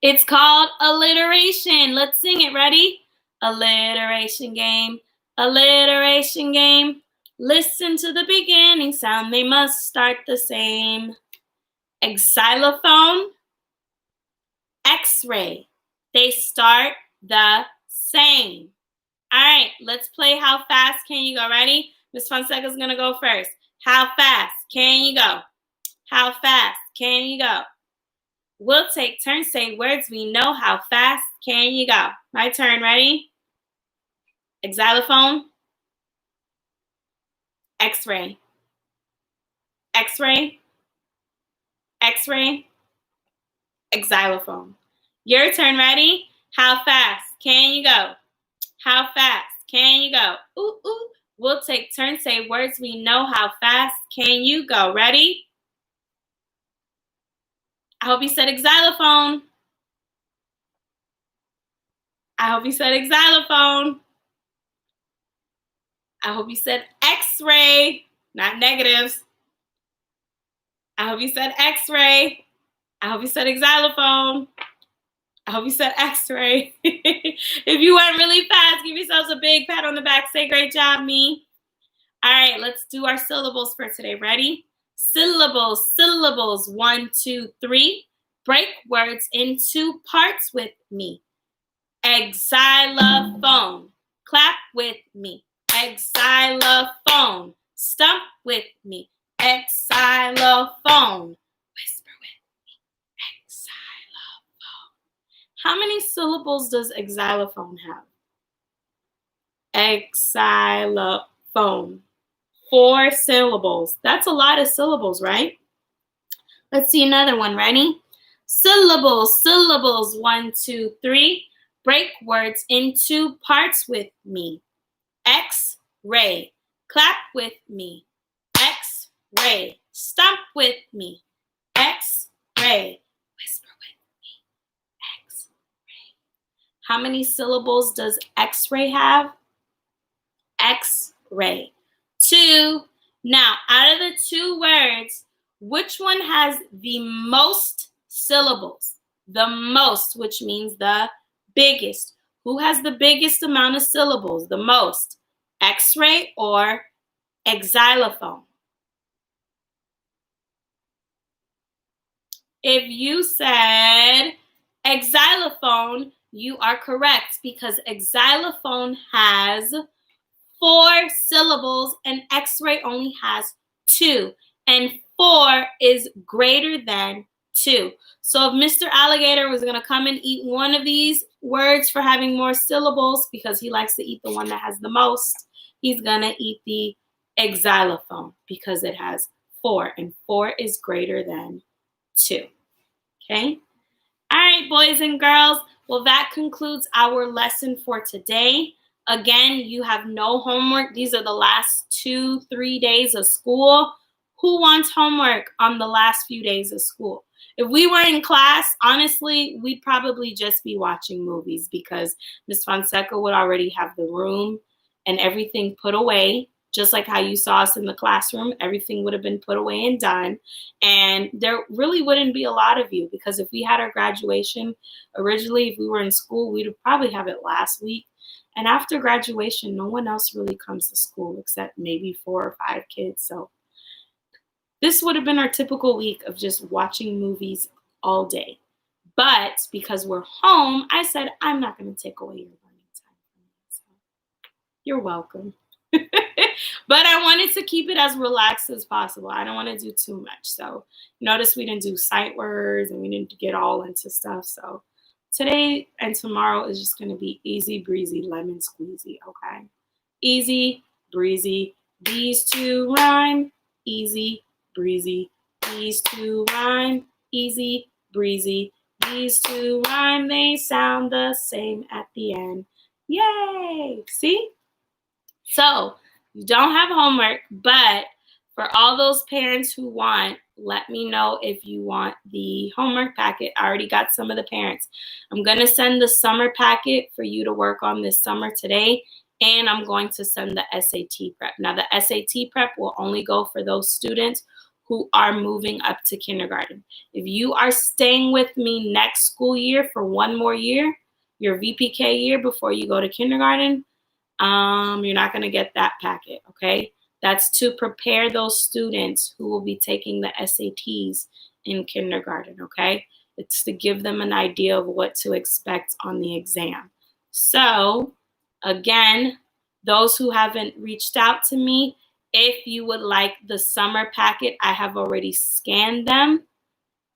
It's called alliteration. Let's sing it. Ready? Alliteration game. Alliteration game. Listen to the beginning sound. They must start the same. Xylophone. X-ray. They start the same. All right, let's play How Fast Can You Go? Ready? Miss Fonseca's going to go first. How fast can you go? How fast can you go? We'll take turns, say words we know. How fast can you go? My turn, ready? Xylophone, X-ray, X-ray, X-ray, xylophone. Your turn, ready? How fast can you go? How fast can you go? Ooh, ooh. We'll take turns, say words we know. How fast can you go? Ready? I hope you said xylophone. I hope you said xylophone. I hope you said X-ray, not negatives. I hope you said X-ray. I hope you said xylophone. I hope you said X-ray. If you went really fast, give yourselves a big pat on the back. Say, great job, me. All right, let's do our syllables for today. Ready? Syllables, syllables. 1, 2, 3. Break words into parts with me. Xylophone. Clap with me. Xylophone. Stump with me. Xylophone. Whisper with me. Xylophone. How many syllables does xylophone have? Xylophone. 4 syllables. That's a lot of syllables, right? Let's see another one. Ready? Syllables, syllables. 1, 2, 3. Break words into parts with me. X-ray. Clap with me. X-ray. Stomp with me. X-ray. Whisper with me. X-ray. How many syllables does X-ray have? X-ray. 2. Now, out of the 2 words, which one has the most syllables? The most, which means the biggest. Who has the biggest amount of syllables? The most. X-ray or xylophone? If you said xylophone, you are correct because xylophone has 4 syllables and X-ray only has 2. And 4 is greater than 2. So if Mr. Alligator was going to come and eat one of these words for having more syllables because he likes to eat the one that has the most, he's going to eat the xylophone because it has 4 and 4 is greater than 2. Okay? All right, boys and girls. Well, that concludes our lesson for today. Again, you have no homework. These are the last 2-3 days of school. Who wants homework on the last few days of school? If we were in class, honestly, we'd probably just be watching movies because Ms. Fonseca would already have the room and everything put away. Just like how you saw us in the classroom, everything would have been put away and done. And there really wouldn't be a lot of you because if we had our graduation originally, if we were in school, we'd probably have it last week. And after graduation, no one else really comes to school except maybe 4 or 5 kids. So this would have been our typical week of just watching movies all day. But because we're home, I said, I'm not going to take away your learning time from you. So you're welcome. But I wanted to keep it as relaxed as possible. I don't want to do too much. So notice we didn't do sight words and we didn't get all into stuff. So today and tomorrow is just going to be easy breezy lemon squeezy, okay? Easy breezy. These 2 rhyme. Easy breezy. These 2 rhyme. Easy breezy. These 2 rhyme. They sound the same at the end. Yay! See? So you don't have homework, but for all those parents who want, let me know if you want the homework packet. I already got some of the parents. I'm going to send the summer packet for you to work on this summer today, and I'm going to send the SAT prep. Now, the SAT prep will only go for those students who are moving up to kindergarten. If you are staying with me next school year for 1 more year, your VPK year before you go to kindergarten, you're not going to get that packet, okay? That's to prepare those students who will be taking the SATs in kindergarten, okay? It's to give them an idea of what to expect on the exam. So, again, those who haven't reached out to me, if you would like the summer packet, I have already scanned them.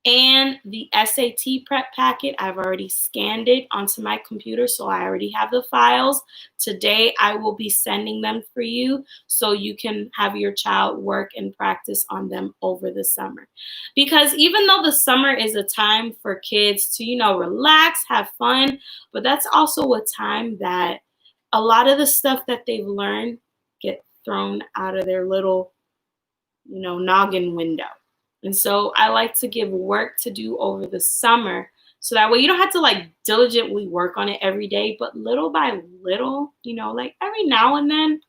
And the SAT prep packet, I've already scanned it onto my computer, so I already have the files. Today, I will be sending them for you so you can have your child work and practice on them over the summer. Because even though the summer is a time for kids to, relax, have fun, but that's also a time that a lot of the stuff that they've learned get thrown out of their little, noggin window. And so I like to give work to do over the summer so that way you don't have to diligently work on it every day, but little by little, every now and then,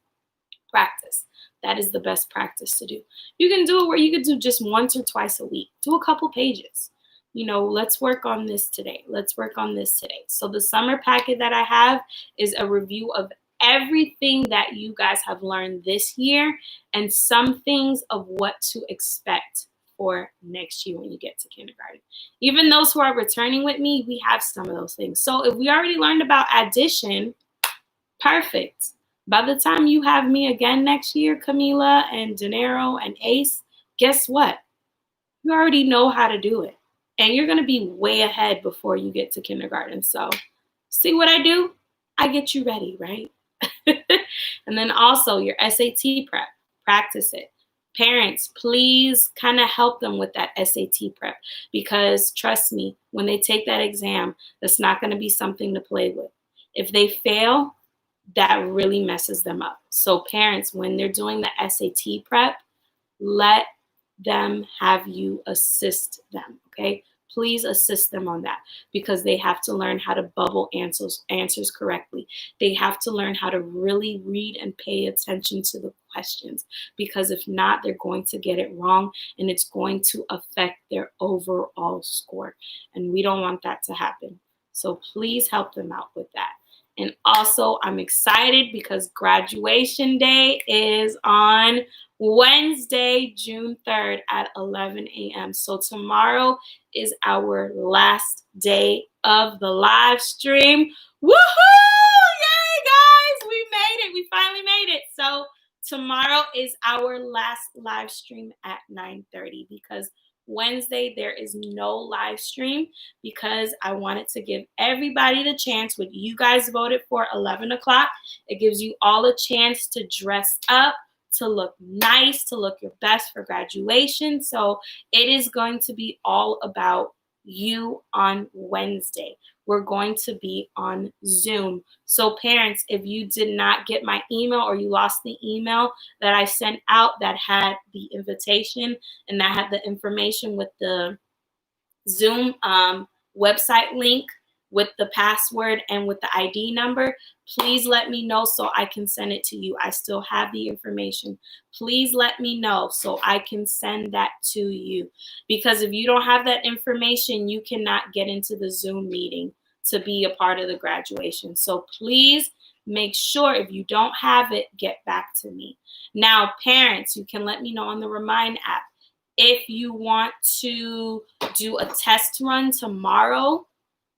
practice. That is the best practice to do. You can do it where you could do just once or twice a week. Do a couple pages. Let's work on this today. Let's work on this today. So the summer packet that I have is a review of everything that you guys have learned this year and some things of what to expect for next year when you get to kindergarten. Even those who are returning with me, we have some of those things. So if we already learned about addition, perfect. By the time you have me again next year, Camila and Denero and Ace, guess what? You already know how to do it. And you're going to be way ahead before you get to kindergarten. So see what I do? I get you ready, right? And then also your SAT prep, practice it. Parents, please kind of help them with that SAT prep because trust me, when they take that exam, that's not going to be something to play with. If they fail, that really messes them up. So parents, when they're doing the SAT prep, let them have you assist them, okay? Please assist them on that because they have to learn how to bubble answers correctly. They have to learn how to really read and pay attention to the questions because if not, they're going to get it wrong and it's going to affect their overall score. And we don't want that to happen. So please help them out with that. And also, I'm excited because graduation day is on Wednesday, June 3rd at 11 a.m. So tomorrow is our last day of the live stream. Woohoo! Yay, guys! We made it. We finally made it. So tomorrow is our last live stream at 9:30 because Wednesday there is no live stream because I wanted to give everybody the chance. What you guys voted for 11 o'clock, it gives you all a chance to dress up, to look nice, to look your best for graduation. So it is going to be all about you on Wednesday. We're going to be on Zoom. So parents, if you did not get my email or you lost the email that I sent out that had the invitation and that had the information with the Zoom website link with the password and with the ID number, please let me know so I can send it to you. I still have the information. Please let me know so I can send that to you. Because if you don't have that information, you cannot get into the Zoom meeting to be a part of the graduation. So please make sure if you don't have it, get back to me. Now, parents, you can let me know on the Remind app. If you want to do a test run tomorrow,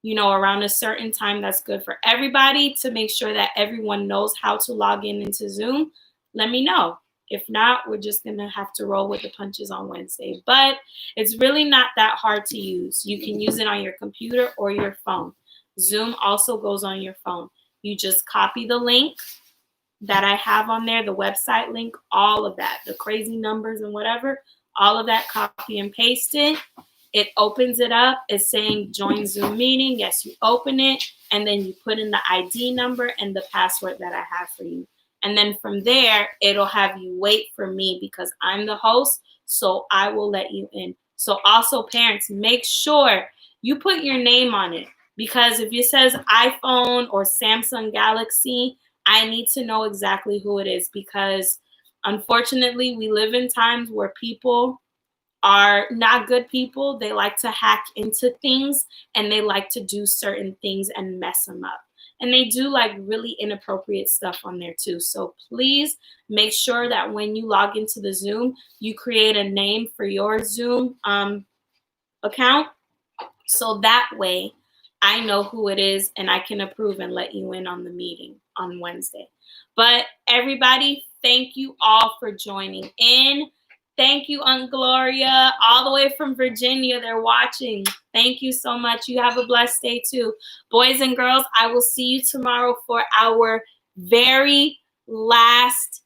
around a certain time that's good for everybody to make sure that everyone knows how to log in into Zoom, let me know. If not, we're just going to have to roll with the punches on Wednesday. But it's really not that hard to use. You can use it on your computer or your phone. Zoom also goes on your phone. You just copy the link that I have on there, the website link, all of that, the crazy numbers and whatever, all of that, copy and paste it. It opens it up. It's saying join Zoom meeting. Yes, you open it, and then you put in the ID number and the password that I have for you. And then from there, it'll have you wait for me because I'm the host, so I will let you in. So also, parents, make sure you put your name on it because if it says iPhone or Samsung Galaxy, I need to know exactly who it is because unfortunately, we live in times where people are not good people. They like to hack into things and they like to do certain things and mess them up. And they do really inappropriate stuff on there too. So please make sure that when you log into the Zoom, you create a name for your Zoom account. So that way I know who it is and I can approve and let you in on the meeting on Wednesday. But everybody, thank you all for joining in. Thank you, Aunt Gloria, all the way from Virginia. They're watching. Thank you so much. You have a blessed day too. Boys and girls, I will see you tomorrow for our very last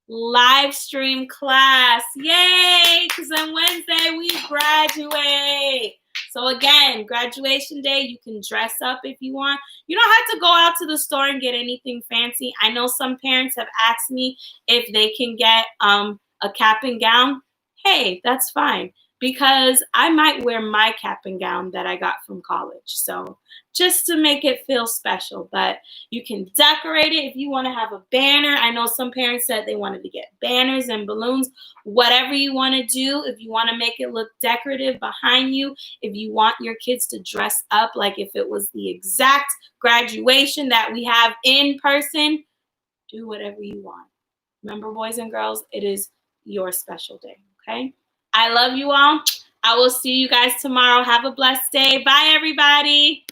live stream class. Yay! Because on Wednesday we graduate. So again, graduation day, you can dress up if you want. You don't have to go out to the store and get anything fancy. I know some parents have asked me if they can get a cap and gown. Hey, that's fine, because I might wear my cap and gown that I got from college. So just to make it feel special, but you can decorate it if you want to have a banner. I know some parents said they wanted to get banners and balloons. Whatever you want to do, if you want to make it look decorative behind you, if you want your kids to dress up like if it was the exact graduation that we have in person, do whatever you want. Remember, boys and girls, it is your special day, okay? I love you all. I will see you guys tomorrow. Have a blessed day. Bye, everybody.